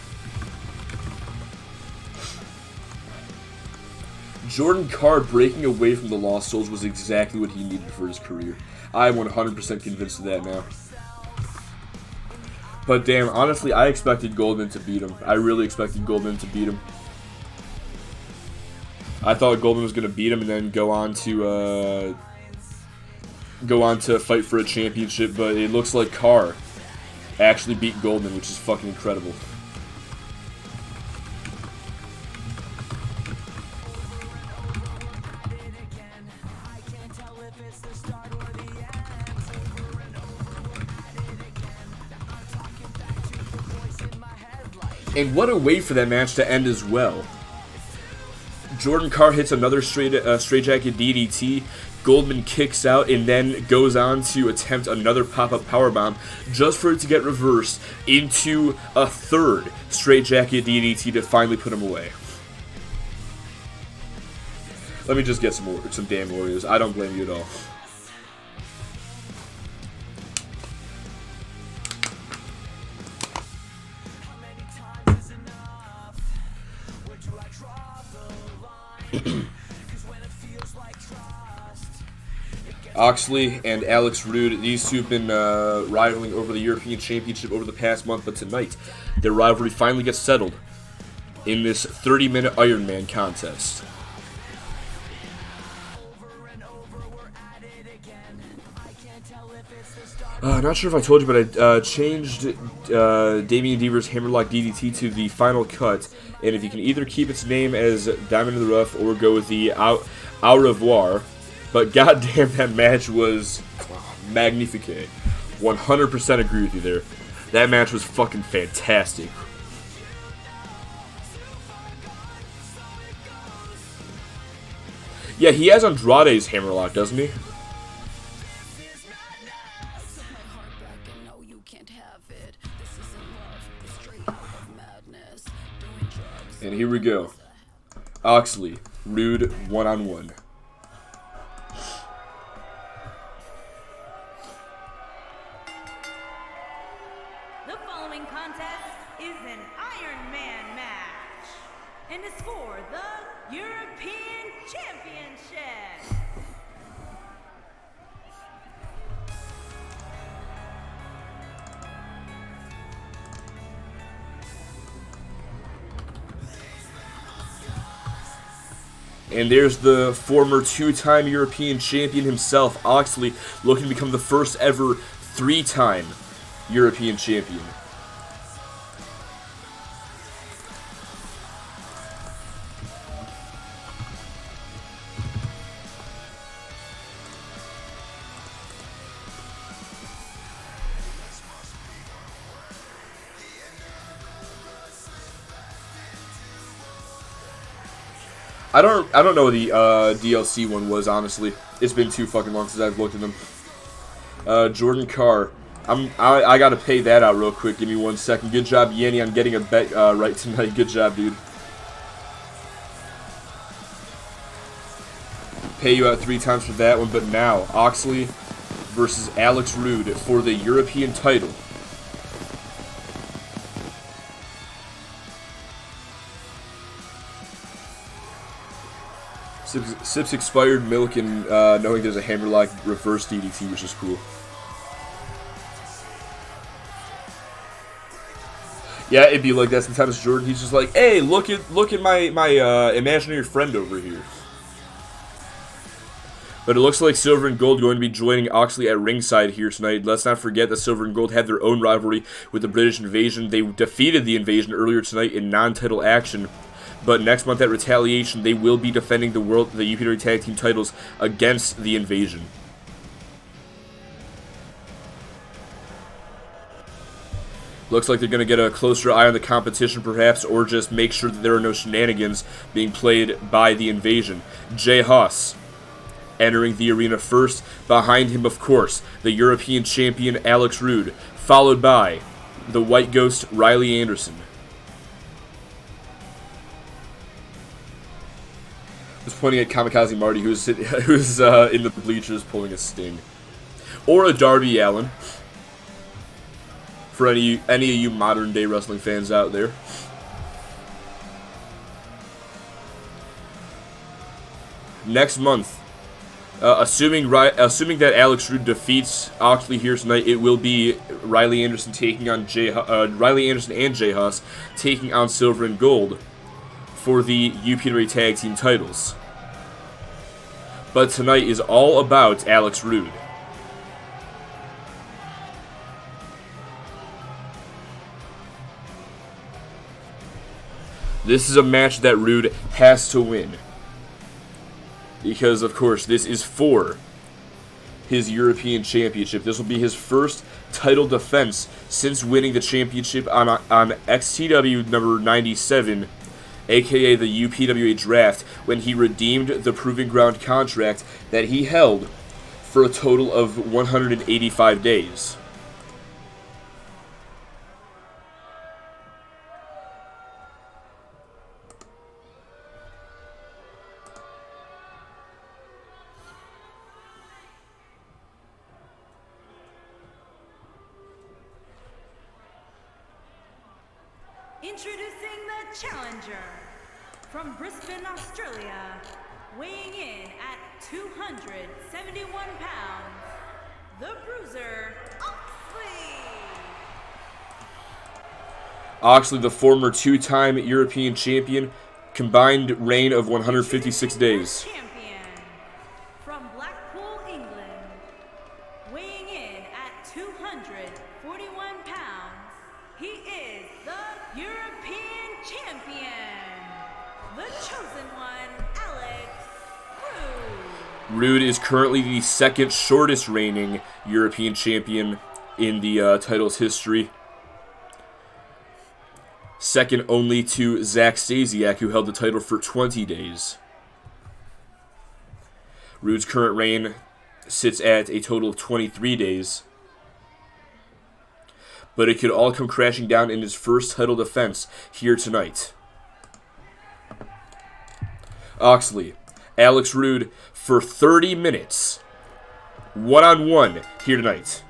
Jordan Carr breaking away from the Lost Souls was exactly what he needed for his career. I'm 100% convinced of that now. But damn, honestly, I expected Goldman to beat him. I really expected Goldman to beat him. I thought Goldman was going to beat him and then go on to fight for a championship, but it looks like Carr actually beat Goldman, which is fucking incredible. And what a way for that match to end as well. Jordan Carr hits another straightjacket DDT. Goldman kicks out and then goes on to attempt another pop-up powerbomb just for it to get reversed into a third straightjacket DDT to finally put him away. Let me just get some damn Oreos. I don't blame you at all. Oxley and Alex Rude, these two have been rivaling over the European Championship over the past month, but tonight their rivalry finally gets settled in this 30-minute Iron Man contest. Not sure if I told you, but I changed Damian Deaver's Hammerlock DDT to the Final Cut, and if you can either keep its name as Diamond in the Rough or go with the Au Revoir, but goddamn, that match was magnifique. 100% agree with you there. That match was fucking fantastic. Yeah, he has Andrade's Hammerlock, doesn't he? And here we go. Oxley, Rude, one-on-one. The following contest is an Iron Man match and is for the European Championship. And there's the former two-time European champion himself, Oxley, looking to become the first ever three-time European champion. I don't know what the DLC one was, honestly. It's been too fucking long since I've looked at them. Jordan Carr. I gotta pay that out real quick. Give me 1 second. Good job, Yanni, on getting a bet right tonight. Good job, dude. Pay you out 3 times for that one, but now Oxley versus Alex Rude for the European title. Sips expired milk and knowing there's a hammerlock reverse DDT, which is cool. Yeah, it'd be like that sometimes. Jordan, he's just like, hey, look at my imaginary friend over here. But it looks like Silver and Gold going to be joining Oxley at ringside here tonight. Let's not forget that Silver and Gold had their own rivalry with the British Invasion. They defeated the Invasion earlier tonight in non-title action. But next month at Retaliation, they will be defending the UPW Tag Team titles against the Invasion. Looks like they're going to get a closer eye on the competition, perhaps, or just make sure that there are no shenanigans being played by the Invasion. Jay Haas entering the arena first. Behind him, of course, the European champion Alex Rude, followed by the White Ghost Riley Anderson. I was pointing at Kamikaze Marty, who's in the bleachers pulling a Sting, or a Darby Allin. For any of you modern day wrestling fans out there. Next month, assuming that Alex Rude defeats Oxley here tonight, it will be Riley Anderson taking on Riley Anderson and Jay Haas taking on Silver and Gold for the UPW Tag Team titles. But tonight is all about Alex Rude. This is a match that Rude has to win. Because, of course, this is for his European Championship. This will be his first title defense since winning the championship on XTW number 97, aka the UPWA Draft, when he redeemed the Proving Ground contract that he held for a total of 185 days. Introducing the challenger from Brisbane, Australia, weighing in at 271 pounds, the Bruiser, Oxley. Oxley, the former 2-time European champion, combined reign of 156 days. Champion from Blackpool, England, weighing in at 241 pounds, he is the European champion, the chosen one, Alex Rude. Rude is currently the second shortest reigning European champion in the title's history. Second only to Zach Stasiak, who held the title for 20 days. Rude's current reign sits at a total of 23 days. But it could all come crashing down in his first title defense here tonight. Oxley, Alex Rude for 30 minutes, one-on-one here tonight.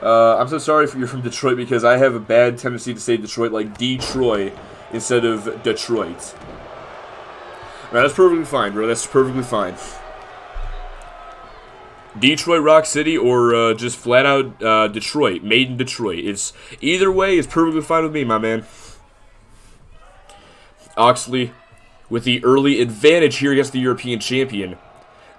I'm so sorry if you're from Detroit, because I have a bad tendency to say Detroit like Detroit instead of Detroit. Now, that's perfectly fine, bro. That's perfectly fine. Detroit Rock City or just flat out Detroit, made in Detroit. It's either way is perfectly fine with me, my man. Oxley with the early advantage here against the European champion.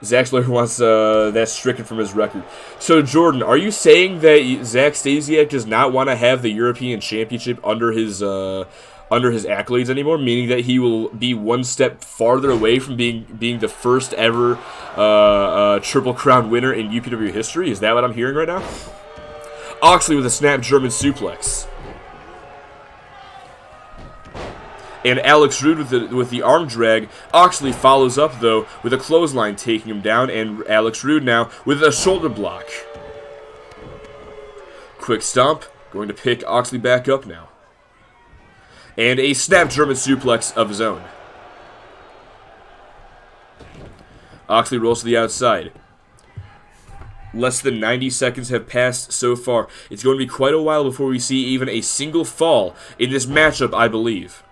Zach Slater wants that stricken from his record. So, Jordan, are you saying that Zach Stasiak does not want to have the European Championship under his accolades anymore? Meaning that he will be one step farther away from being the first ever Triple Crown winner in UPW history? Is that what I'm hearing right now? Oxley with a snap German suplex. And Alex Rude with the arm drag. Oxley follows up, though, with a clothesline taking him down. And Alex Rude now with a shoulder block. Quick stomp. Going to pick Oxley back up now. And a snap German suplex of his own. Oxley rolls to the outside. Less than 90 seconds have passed so far. It's going to be quite a while before we see even a single fall in this matchup, I believe.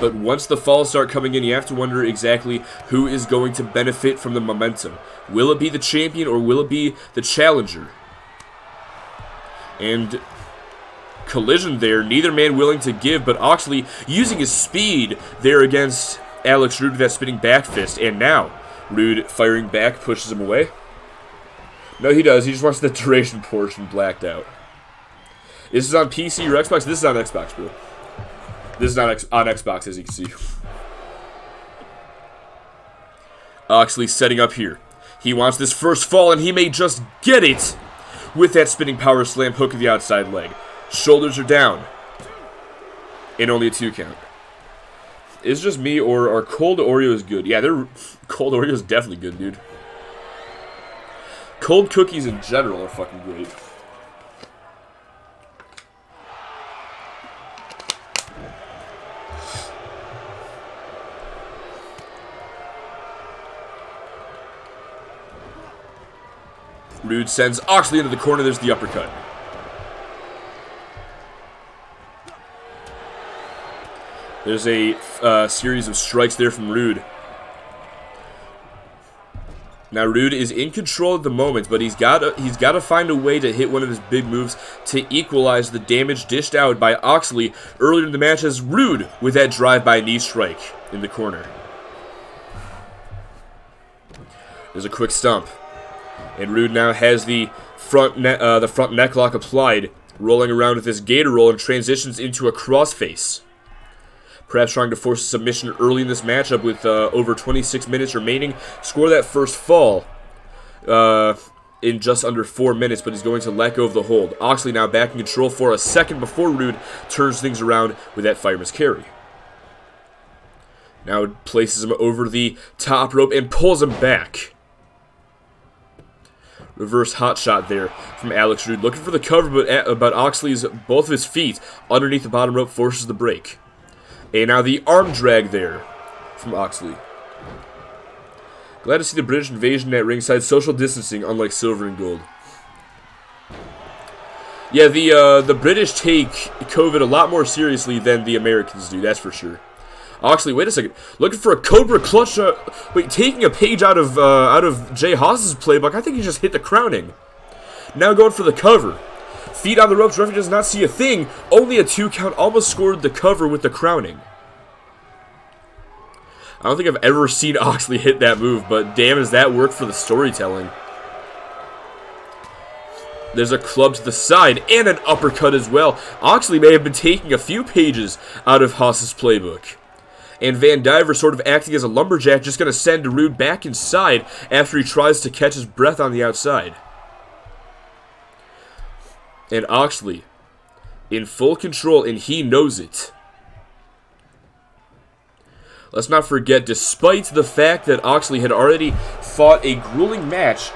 But once the falls start coming in, you have to wonder exactly who is going to benefit from the momentum. Will it be the champion or will it be the challenger? And collision there, neither man willing to give, but Oxley using his speed there against Alex Rude with that spinning back fist. And now, Rude firing back, pushes him away. No, he does. He just wants the duration portion blacked out. This is on PC or Xbox? This is on Xbox, bro. This is not on Xbox, as you can see. Oxley setting up here. He wants this first fall, and he may just get it with that spinning power slam hook of the outside leg. Shoulders are down. And only a 2 count. Is it just me, or are cold Oreos good? Yeah, cold Oreos definitely good, dude. Cold cookies in general are fucking great. Rude sends Oxley into the corner. There's the uppercut. There's a series of strikes there from Rude. Now Rude is in control at the moment, but he's got to find a way to hit one of his big moves to equalize the damage dished out by Oxley earlier in the match, as Rude with that drive-by knee strike in the corner. There's a quick stump. And Rude now has the front neck lock applied, rolling around with this gator roll and transitions into a crossface. Perhaps trying to force a submission early in this matchup with over 26 minutes remaining. Score that first fall in just under 4 minutes, but he's going to let go of the hold. Oxley now back in control for a second before Rude turns things around with that fireman's carry. Now places him over the top rope and pulls him back. Reverse hot shot there from Alex Rude. Looking for the cover, but Oxley's both of his feet underneath the bottom rope forces the break. And now the arm drag there from Oxley. Glad to see the British invasion at ringside. Social distancing, unlike silver and gold. Yeah, the British take COVID a lot more seriously than the Americans do, that's for sure. Oxley, wait a second. Looking for a Cobra clutch. Wait, taking a page out of Jay Haas's playbook. I think he just hit the crowning. Now going for the cover. Feet on the ropes. Referee does not see a thing. Only a 2 count. Almost scored the cover with the crowning. I don't think I've ever seen Oxley hit that move, but damn, does that work for the storytelling. There's a club to the side and an uppercut as well. Oxley may have been taking a few pages out of Haas's playbook. And Van Diver sort of acting as a lumberjack, just going to send Rude back inside after he tries to catch his breath on the outside. And Oxley in full control, and he knows it. Let's not forget, despite the fact that Oxley had already fought a grueling match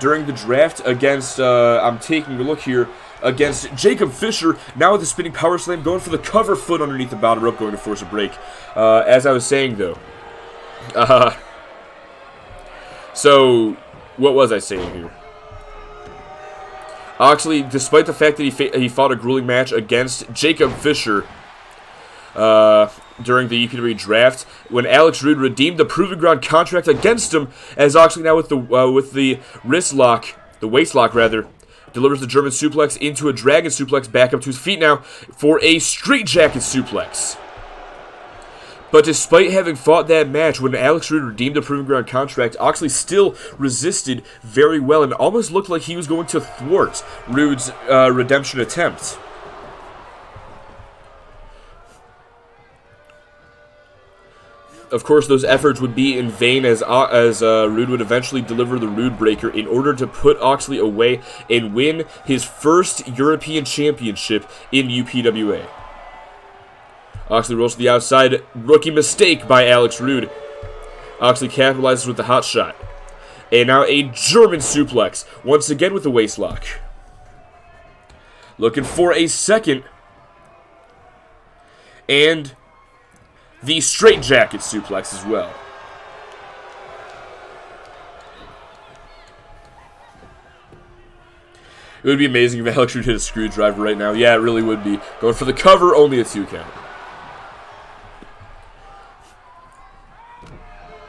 during the draft against, I'm taking a look here, against Jacob Fisher, now with the spinning power slam, going for the cover foot underneath the bottom rope, going to force a break. As I was saying, though. So, what was I saying here? Oxley, despite the fact that he fought a grueling match against Jacob Fisher during the EPW draft, when Alex Rude redeemed the Proving Ground contract against him, as Oxley now with the wrist lock, the waist lock rather, delivers the German suplex into a dragon suplex back up to his feet now for a straitjacket suplex. But despite having fought that match, when Alex Rude redeemed the Proving Ground contract, Oxley still resisted very well and almost looked like he was going to thwart Rude's redemption attempt. of course, those efforts would be in vain as Rude would eventually deliver the Rude Breaker in order to put Oxley away and win his first European Championship in UPWA. Oxley rolls to the outside. Rookie mistake by Alex Rude. Oxley capitalizes with the hot shot. And now a German suplex, once again with the waist lock. Looking for a second. And the straight jacket suplex as well. It would be amazing if Alex Rude hit a screwdriver right now. Yeah, it really would be. Going for the cover, only a 2 count.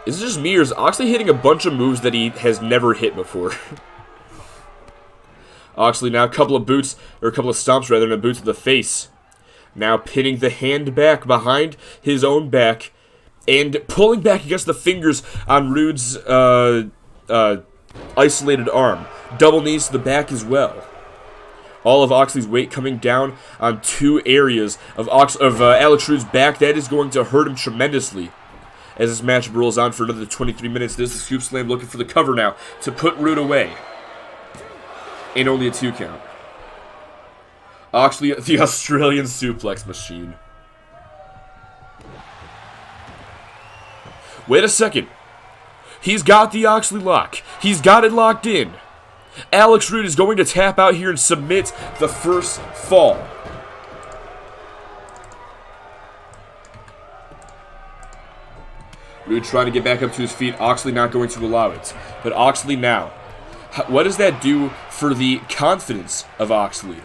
Is it just me, or is Oxley hitting a bunch of moves that he has never hit before? Oxley now a couple of stomps rather, and a boot to the face. Now pinning the hand back behind his own back and pulling back against the fingers on Rude's isolated arm. Double knees to the back as well. All of Oxley's weight coming down on 2 areas of Alex Rude's back. That is going to hurt him tremendously. As this match rolls on for another 23 minutes, there's the scoop slam looking for the cover now to put Rude away. And only a 2 count. Oxley, the Australian suplex machine. Wait a second. He's got the Oxley lock. He's got it locked in. Alex Rude is going to tap out here and submit the first fall. Rude trying to get back up to his feet. Oxley not going to allow it. But Oxley now. What does that do for the confidence of Oxley?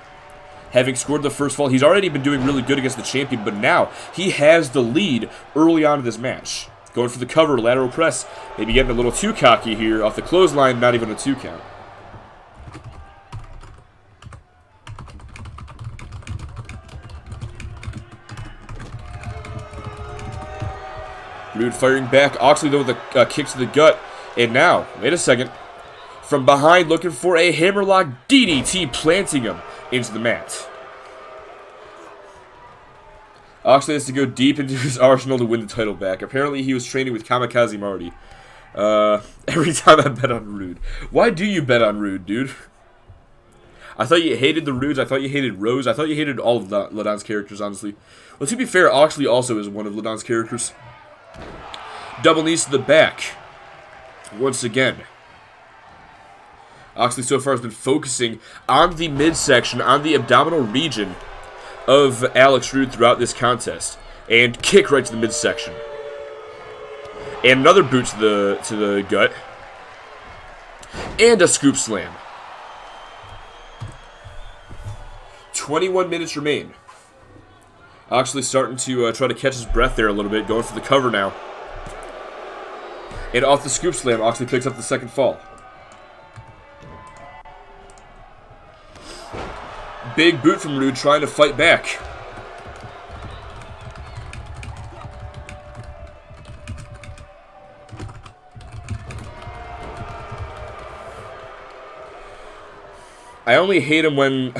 Having scored the first fall, he's already been doing really good against the champion, but now he has the lead early on in this match. Going for the cover, lateral press. Maybe getting a little too cocky here off the clothesline, not even a 2 count. Rude firing back. Oxley though with the kick to the gut. And now, wait a second. From behind looking for a hammerlock DDT, planting him into the mat. Oxley has to go deep into his arsenal to win the title back. Apparently he was training with Kamikaze Marty. Every time I bet on Rude. Why do you bet on Rude, dude? I thought you hated the Rudes. I thought you hated Rose. I thought you hated all of Ladon's characters, honestly. Well, to be fair, Oxley also is one of Ladon's characters. Double knees to the back. Once again. Oxley so far has been focusing on the midsection, on the abdominal region of Alex Rude throughout this contest. And kick right to the midsection. And another boot to the gut. And a scoop slam. 21 minutes remain. Oxley starting to try to catch his breath there a little bit. Going for the cover now. And off the scoop slam, Oxley picks up the second fall. Big boot from Rude trying to fight back. I only hate him when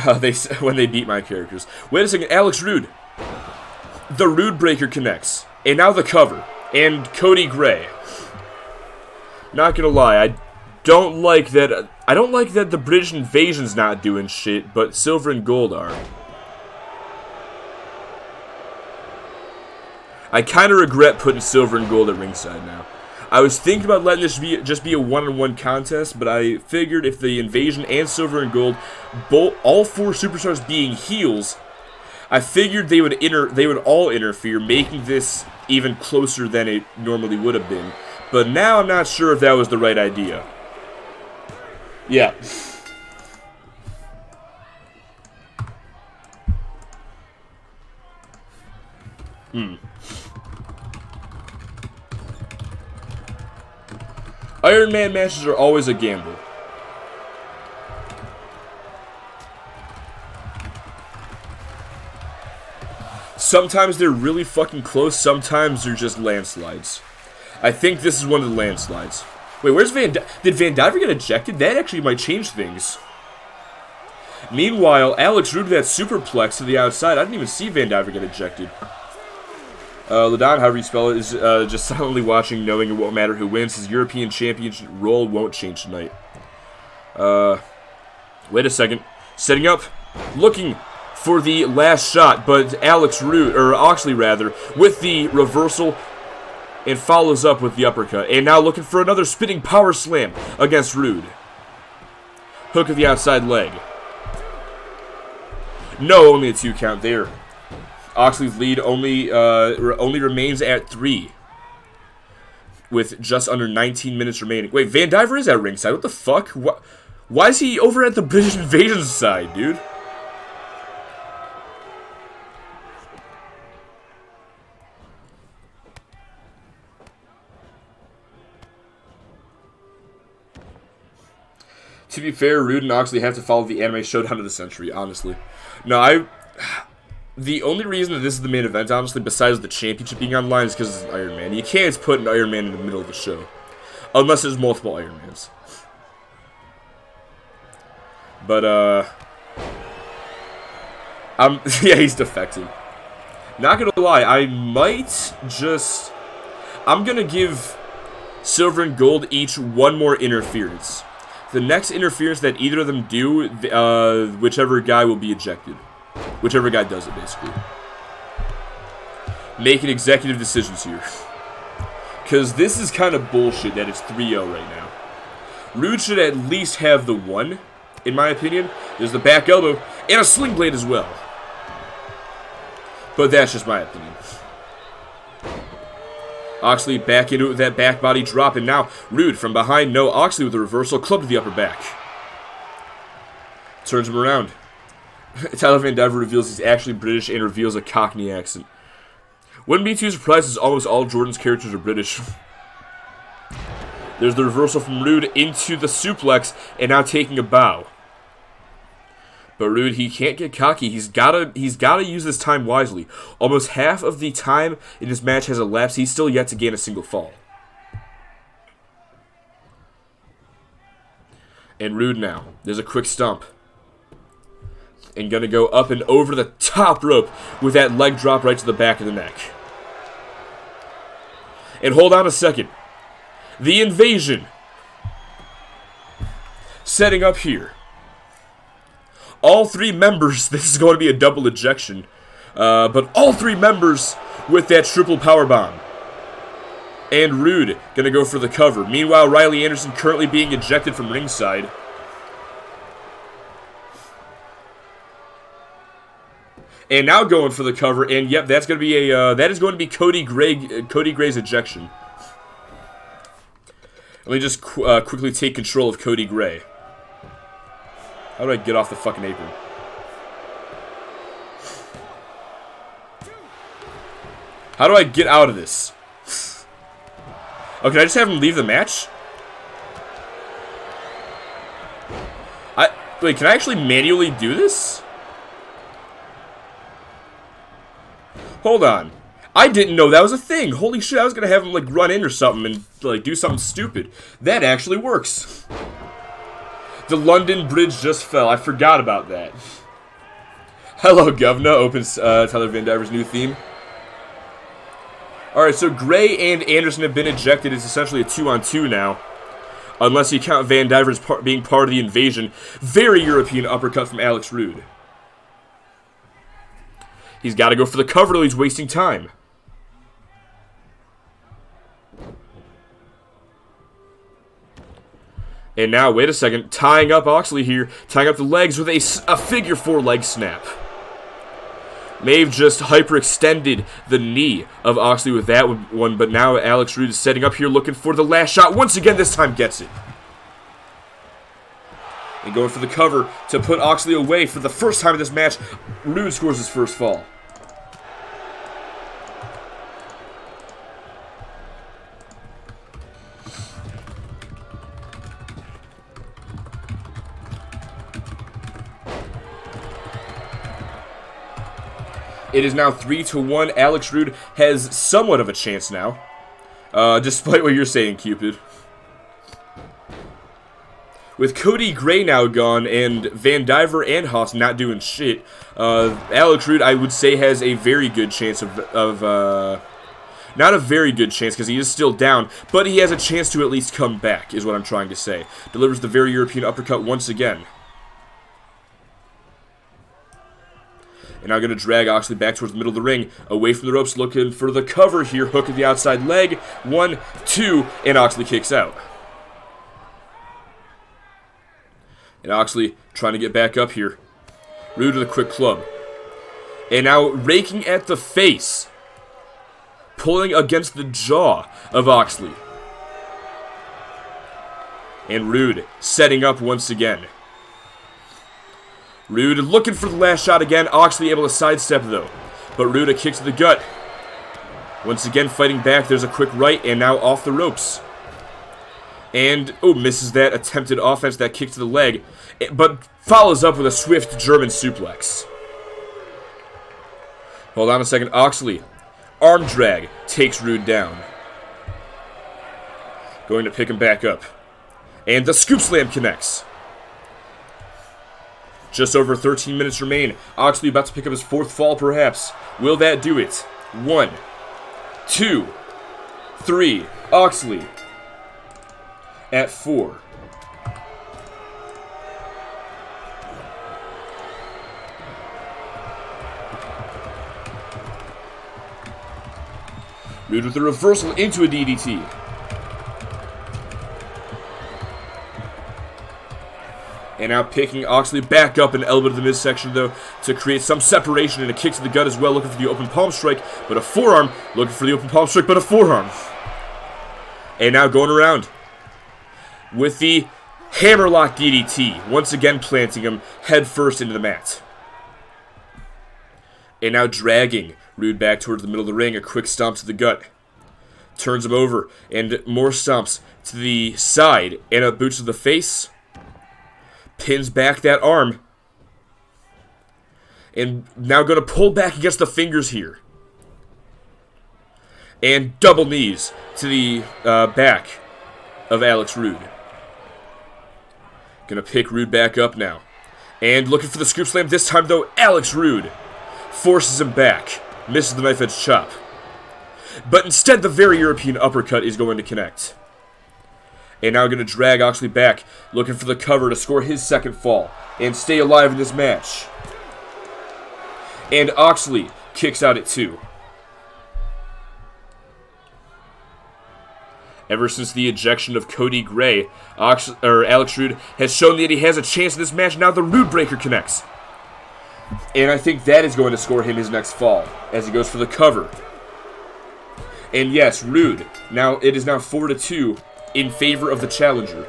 they beat my characters. Wait a second, Alex Rude. The Rude Breaker connects. And now the cover. And Cody Gray. Not gonna lie, I don't like that the British Invasion's not doing shit, but Silver and Gold are. I kind of regret putting Silver and Gold at ringside now. I was thinking about letting this just be a one-on-one contest, but I figured if the Invasion and Silver and Gold, all 4 superstars being heels, I figured they would all interfere, making this even closer than it normally would have been. But now I'm not sure if that was the right idea. Yeah. Iron Man matches are always a gamble. Sometimes they're really fucking close, sometimes they're just landslides. I think this is one of the landslides. Wait, where's did Van Diver get ejected? That actually might change things. Meanwhile, Alex Rude with that superplex to the outside. I didn't even see Van Diver get ejected. Ladon, however you spell it, is just silently watching, knowing it won't matter who wins. His European championship role won't change tonight. Wait a second. Setting up, looking for the last shot, but Oxley rather, with the reversal, and follows up with the uppercut. And now looking for another spinning power slam against Rude. Hook of the outside leg. No, only a 2 count there. Oxley's lead only remains at 3. With just under 19 minutes remaining. Wait, Van Diver is at ringside. What the fuck? Why is he over at the British Invasion side, dude? To be fair, Rude and Oxley have to follow the anime showdown of the century, honestly. No, the only reason that this is the main event, honestly, besides the championship being online, is because it's Iron Man. You can't put an Iron Man in the middle of the show. Unless there's multiple Iron Mans. But, yeah, he's defecting. Not gonna lie, I'm gonna give Silver and Gold each one more interference. The next interference that either of them do, whichever guy will be ejected. Whichever guy does it, basically. Making executive decisions here. Because this is kind of bullshit that it's 3-0 right now. Rude should at least have the 1, in my opinion. There's the back elbow, and a sling blade as well. But that's just my opinion. Oxley back into that back body drop, and now Rude from behind. No, Oxley with a reversal, club to the upper back. Turns him around. Tyler Van Diver reveals he's actually British and reveals a Cockney accent. Wouldn't be too surprised as almost all Jordan's characters are British. There's the reversal from Rude into the suplex, and now taking a bow. But Rude, he can't get cocky. He's gotta use this time wisely. Almost half of the time in this match has elapsed. He's still yet to gain a single fall. And Rude now. There's a quick stomp. And gonna go up and over the top rope with that leg drop right to the back of the neck. And hold on a second. The Invasion. Setting up here. All 3 members, this is going to be a double ejection, but all 3 members with that triple powerbomb. And Rude going to go for the cover. Meanwhile, Riley Anderson currently being ejected from ringside. And now going for the cover, and yep, that's going to be that is going to be Cody Gray's ejection. Let me just quickly take control of Cody Gray. How do I get off the fucking apron? How do I get out of this? Oh, can I just have him leave the match? Wait, can I actually manually do this? Hold on. I didn't know that was a thing. Holy shit, I was gonna have him, like, run in or something and, like, do something stupid. That actually works. The London Bridge just fell. I forgot about that. Hello, Governor. Opens Tyler Van Diver's new theme. Alright, so Gray and Anderson have been ejected. It's essentially a 2-on-2 now. Unless you count Van Diver as being part of the Invasion. Very European uppercut from Alex Rude. He's got to go for the cover, though he's wasting time. And now, wait a second, tying up Oxley here, tying up the legs with a figure 4 leg snap. Maeve just hyperextended the knee of Oxley with that one, but now Alex Rude is setting up here looking for the last shot. Once again, this time gets it. And going for the cover to put Oxley away for the first time in this match. Rude scores his first fall. It is now 3-1. Alex Rude has somewhat of a chance now. Despite what you're saying, Cupid. With Cody Gray now gone and Van Diver and Haas not doing shit, Alex Rude, I would say, has a very good chance of Not a very good chance because he is still down, but he has a chance to at least come back, is what I'm trying to say. Delivers the very European uppercut once again. And now going to drag Oxley back towards the middle of the ring, away from the ropes, looking for the cover here. Hook of the outside leg. 1, 2, and Oxley kicks out. And Oxley trying to get back up here. Rude with a quick club. And now raking at the face. Pulling against the jaw of Oxley. And Rude setting up once again. Rude looking for the last shot again. Oxley able to sidestep though. But Rude a kick to the gut. Once again fighting back. There's a quick right and now off the ropes. And, oh, misses that attempted offense, that kick to the leg. But follows up with a swift German suplex. Hold on a second. Oxley. Arm drag. Takes Rude down. Going to pick him back up. And the scoop slam connects. Just over 13 minutes remain. Oxley about to pick up his 4th fall, perhaps. Will that do it? 1, 2, 3. Oxley at 4. Rude with a reversal into a DDT. And now picking Oxley back up and elbow to the midsection, though, to create some separation and a kick to the gut as well, looking for the open palm strike, but a forearm. Looking for the open palm strike, but a forearm. And now going around with the hammerlock DDT, once again planting him head first into the mat. And now dragging Rude back towards the middle of the ring, a quick stomp to the gut. Turns him over, and more stomps to the side, and a boot to the face. Pins back that arm. And now going to pull back against the fingers here. And double knees to the back of Alex Rude. Going to pick Rude back up now. And looking for the scoop slam. This time, though, Alex Rude forces him back. Misses the knife edge chop. But instead, the very European uppercut is going to connect. And now going to drag Oxley back, looking for the cover to score his 2nd fall and stay alive in this match. And Oxley kicks out at 2. Ever since the ejection of Cody Gray, Alex Rude has shown that he has a chance in this match. Now the Rude Breaker connects. And I think that is going to score him his next fall as he goes for the cover. And yes, Rude. Now it is now 4-2 in favor of the challenger.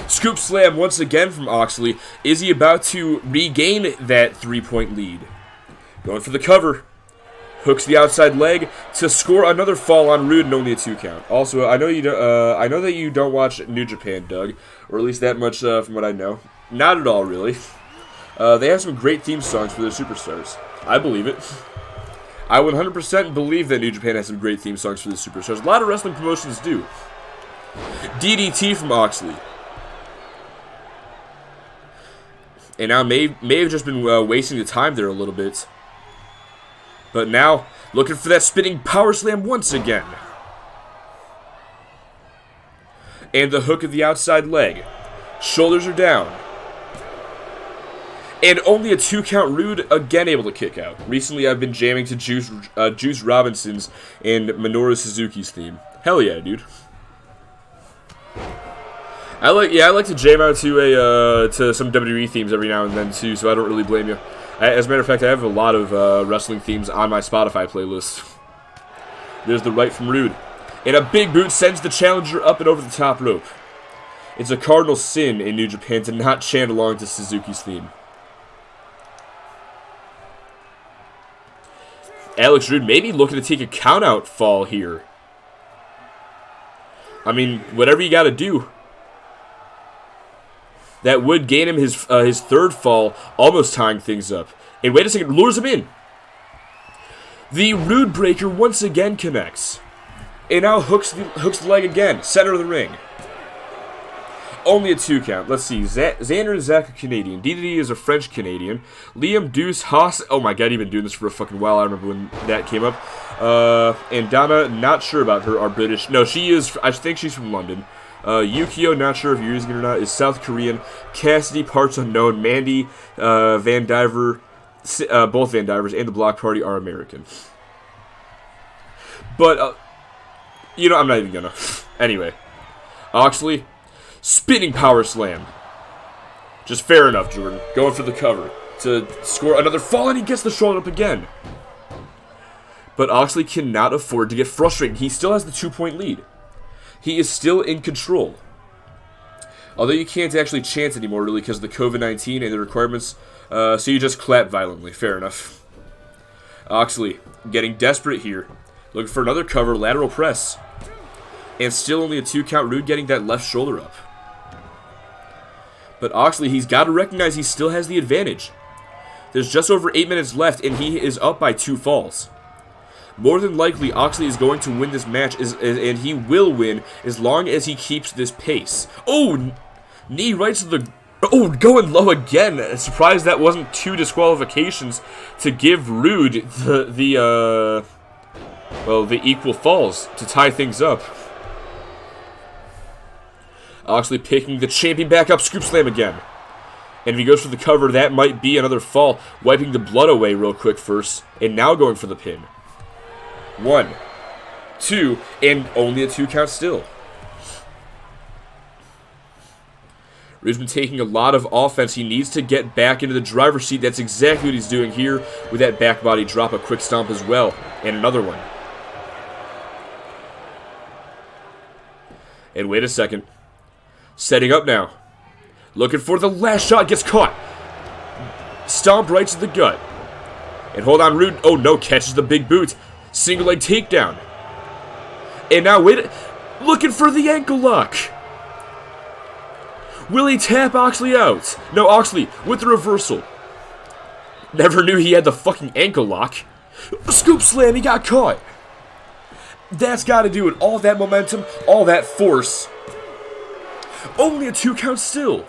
Scoop slam once again from Oxley. Is he about to regain that 3-point lead? Going for the cover. Hooks the outside leg to score another fall on Rude and only a 2 count. Also, I know that you don't watch New Japan, Doug, or at least that much from what I know. Not at all, really. They have some great theme songs for their superstars. I believe it. I 100% believe that New Japan has some great theme songs for their superstars. A lot of wrestling promotions do. DDT from Oxley. And now may have just been wasting the time there a little bit. But now, looking for that spinning power slam once again. And the hook of the outside leg. Shoulders are down. And only a 2 count. Rude again able to kick out. Recently I've been jamming to Juice Robinson's and Minoru Suzuki's theme. Hell yeah, dude. I like to jam out to some WWE themes every now and then too, so I don't really blame you. As a matter of fact, I have a lot of wrestling themes on my Spotify playlist. There's the right from Rude. And a big boot sends the challenger up and over the top rope. It's a cardinal sin in New Japan to not chant along to Suzuki's theme. Alex Rude maybe looking to take a count-out fall here. I mean, whatever you gotta do. That would gain him his 3rd fall, almost tying things up. And wait a second, lures him in. The Rude Breaker once again connects. And now hooks the leg again, center of the ring. Only a 2 count. Let's see. Xander and Zach are Canadian. DDD is a French Canadian. Liam, Deuce, Haas. Oh my god, he's been doing this for a fucking while. I remember when that came up. And Donna, not sure about her, are British. No, she is. I think she's from London. Yukio, not sure if you're using it or not, is South Korean. Cassidy, parts unknown. Mandy, Van Diver, both Van Divers, and the Block Party are American. But, you know, I'm not even gonna. Anyway. Oxley, spinning power slam. Just fair enough, Jordan. Going for the cover to score another fall, and he gets the shoulder up again. But Oxley cannot afford to get frustrated. He still has the 2-point lead. He is still in control. Although you can't actually chant anymore, really, because of the COVID-19 and the requirements. So you just clap violently. Fair enough. Oxley getting desperate here. Looking for another cover, lateral press. And still only a 2 count. Rude getting that left shoulder up. But Oxley, he's got to recognize he still has the advantage. There's just over 8 minutes left, and he is up by 2 falls. More than likely, Oxley is going to win this match, and he will win as long as he keeps this pace. Oh, knee right to the... Oh, going low again. Surprised that wasn't 2 disqualifications to give Rude the equal falls to tie things up. Oxley picking the champion back up, scoop slam again. And if he goes for the cover, that might be another fall. Wiping the blood away real quick first, and now going for the pin. 1, 2, and only a 2 count still. Rude's been taking a lot of offense. He needs to get back into the driver's seat. That's exactly what he's doing here with that back body drop, a quick stomp as well, and another one. And wait a second. Setting up now. Looking for the last shot. Gets caught. Stomp right to the gut. And hold on, Rude. Oh no, catches the big boot. Single leg takedown. And now wait. Looking for the ankle lock. Will he tap Oxley out? No, Oxley with the reversal. Never knew he had the fucking ankle lock. Scoop slam. He got caught. That's got to do it. All that momentum, all that force. Only a 2 count still.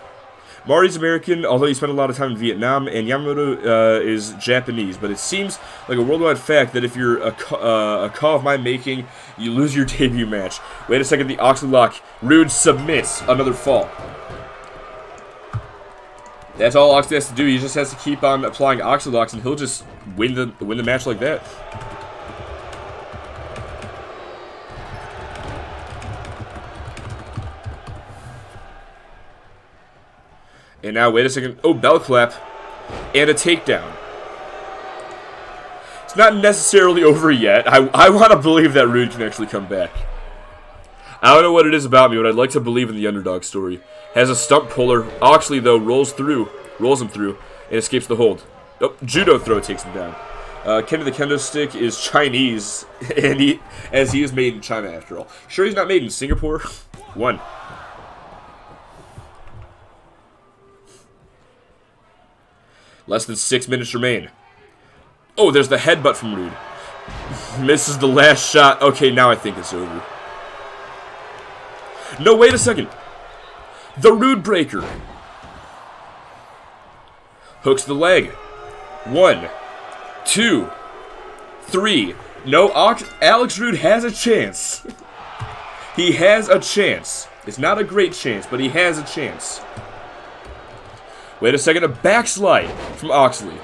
Mari's American, although he spent a lot of time in Vietnam, and Yamamoto is Japanese. But it seems like a worldwide fact that if you're a call of my making, you lose your debut match. Wait a second, the Oxley lock. Rude submits. Another fall. That's all Oxley has to do. He just has to keep on applying Oxley locks, and he'll just win the match like that. And now, wait a second. Oh, bell clap. And a takedown. It's not necessarily over yet. I want to believe that Rude can actually come back. I don't know what it is about me, but I'd like to believe in the underdog story. Has a stump puller. Oxley, though, rolls him through, and escapes the hold. Oh, judo throw takes him down. Kenny the Kendo Stick is Chinese, and he is made in China after all. Sure he's not made in Singapore? 1. Less than 6 minutes remain. Oh, there's the headbutt from Rude. Misses the last shot. Okay, now I think it's over. No, wait a second. The Rude breaker. Hooks the leg. 1, 2, 3. No, Alex Rude has a chance. He has a chance. It's not a great chance, but he has a chance. Wait a second, a backslide from Oxley.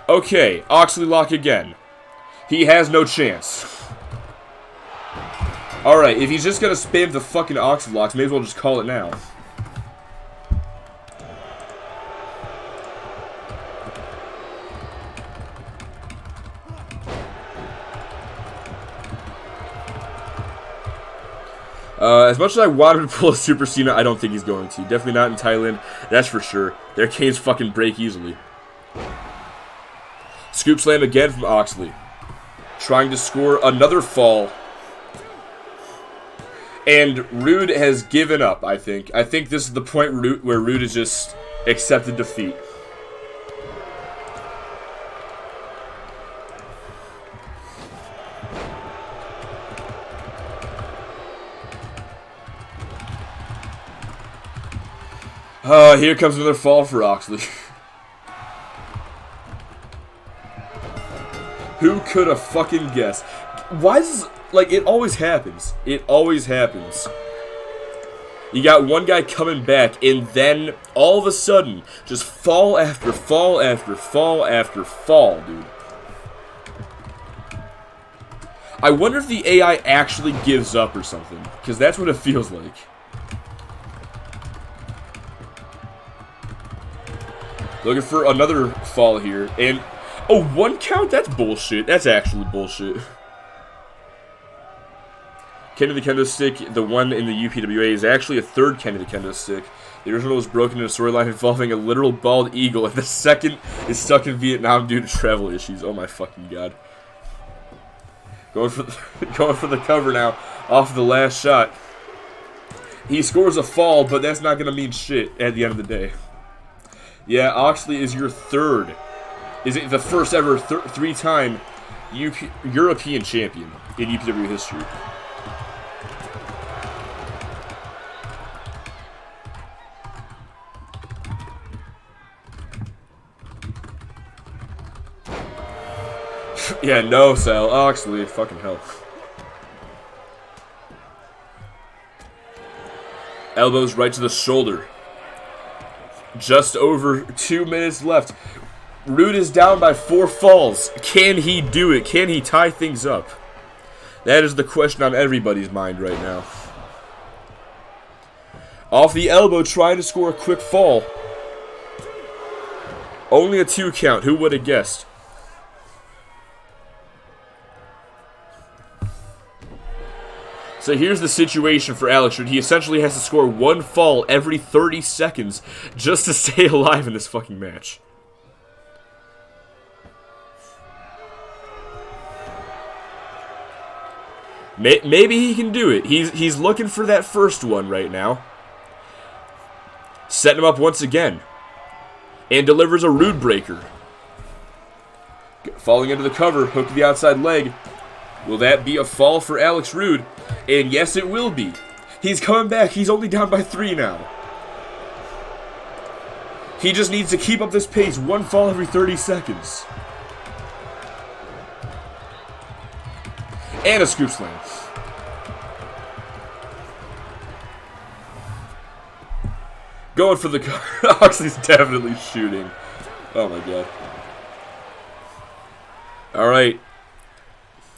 Okay, Oxley lock again. He has no chance. Alright, if he's just gonna spam the fucking Oxley locks, may as well just call it now. As much as I want him to pull a Super Cena, I don't think he's going to. Definitely not in Thailand, that's for sure. Their canes fucking break easily. Scoop slam again from Oxley. Trying to score another fall. And Rude has given up, I think. I think this is the point where Rude has just accepted defeat. Here comes another fall for Oxley. Who could have fucking guessed? Why is like it always happens? It always happens. You got one guy coming back, and then all of a sudden, just fall after fall after fall after fall, dude. I wonder if the AI actually gives up or something, because that's what it feels like. Looking for another fall here, and oh, 1 count? That's bullshit. That's actually bullshit. Kenny the Kendo Stick, the one in the UPWA, is actually a third Kenny the Kendo Stick. The original was broken in a storyline involving a literal bald eagle, and the second is stuck in Vietnam due to travel issues. Oh my fucking god. Going for the cover now, off the last shot. He scores a fall, but that's not going to mean shit at the end of the day. Yeah, Oxley is your third. Is it the first ever 3-time European champion in UPW history? Yeah, no, Sal. Oxley. Fucking hell. Elbows right to the shoulder. Just over 2 minutes left. Rude is down by 4 falls. Can he do it? Can he tie things up? That is the question on everybody's mind right now. Off the elbow, trying to score a quick fall. Only a 2 count. Who would have guessed? So here's the situation for Alex Rude. He essentially has to score 1 fall every 30 seconds just to stay alive in this fucking match. Maybe he can do it. He's looking for that first one right now. Setting him up once again. And delivers a Rude breaker. Falling into the cover, hook to the outside leg. Will that be a fall for Alex Rude? And yes, it will be. He's coming back. He's only down by 3 now. He just needs to keep up this pace. 1 fall every 30 seconds. And a scoop slam. Going for the cover. Oxley's definitely shooting. Oh my god. Alright.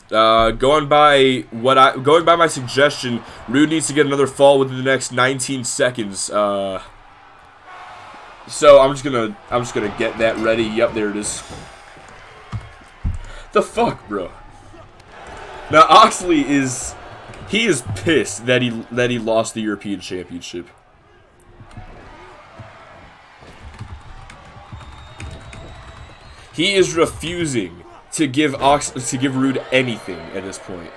Going by my suggestion, Rude needs to get another fall within the next 19 seconds. So I'm just gonna get that ready. Yep, there it is. The fuck, bro. Now Oxley is pissed that he lost the European Championship. He is refusing to give Rude anything at this point.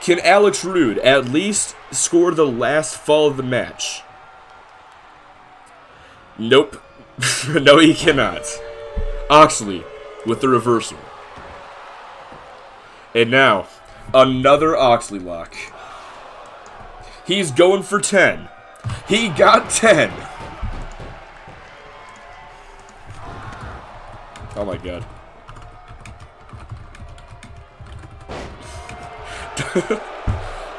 Can Alex Rude at least score the last fall of the match? Nope. No, he cannot. Oxley with the reversal. And now, another Oxley lock. He's going for 10. He got 10. Oh my god.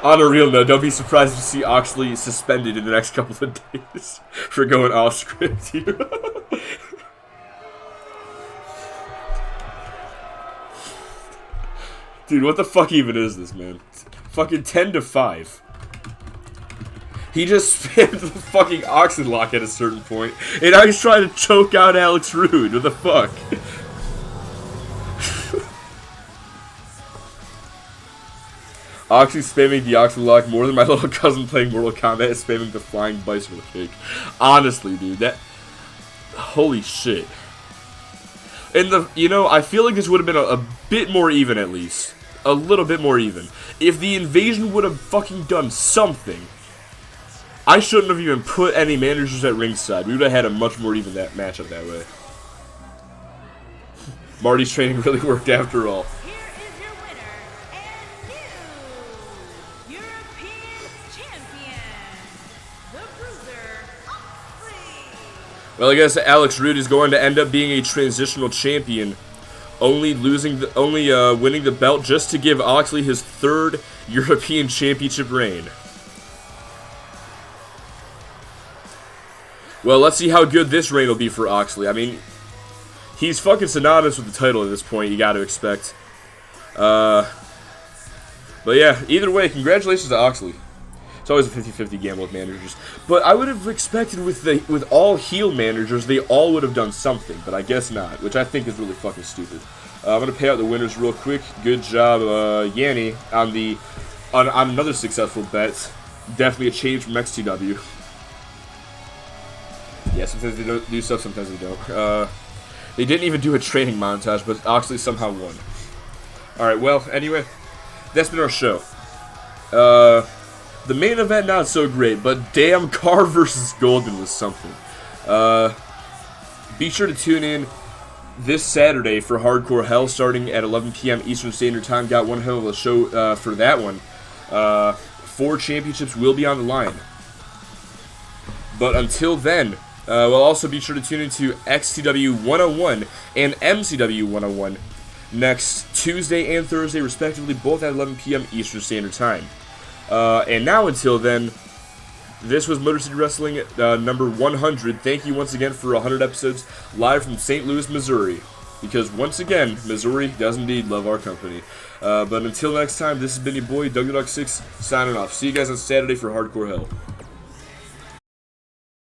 On a real note, don't be surprised to see Oxley suspended in the next couple of days for going off script here. Dude, what the fuck even is this, man? Fucking 10-5. He just spammed the fucking Oxen lock at a certain point, and now he's trying to choke out Alex Rude. What the fuck? Oxy spamming the Oxen lock more than my little cousin playing Mortal Kombat is spamming the flying bicycle kick. Honestly, dude, that... Holy shit. And I feel like this would have been a bit more even at least. A little bit more even. If the Invasion would have fucking done something... I shouldn't have even put any managers at ringside. We would have had a much more even that matchup that way. Marty's training really worked after all. Here is your winner and new European Well, I guess Alex Roode is going to end up being a transitional champion, only winning the belt just to give Oxley his 3rd European Championship reign. Well, let's see how good this reign will be for Oxley. I mean, he's fucking synonymous with the title at this point, you gotta expect. But yeah, either way, congratulations to Oxley. It's always a 50-50 gamble with managers. But I would have expected with all heel managers, they all would have done something, but I guess not, which I think is really fucking stupid. I'm going to pay out the winners real quick. Good job, Yanni, on another successful bet. Definitely a change from XTW. Yeah, sometimes they don't do stuff, sometimes they don't. They didn't even do a training montage, but Oxley somehow won. Alright, well, anyway, that's been our show. The main event, not so great, but damn, Carr versus Golden was something. Be sure to tune in this Saturday for Hardcore Hell, starting at 11 p.m. Eastern Standard Time. Got one hell of a show for that one. 4 championships will be on the line. But until then, we'll also be sure to tune into XTW 101 and MCW 101 next Tuesday and Thursday, respectively, both at 11 p.m. Eastern Standard Time. And now, until then, this was Motor City Wrestling number 100. Thank you once again for 100 episodes live from St. Louis, Missouri. Because once again, Missouri does indeed love our company. But until next time, this has been your boy, Doug the Duck 6, signing off. See you guys on Saturday for Hardcore Hell.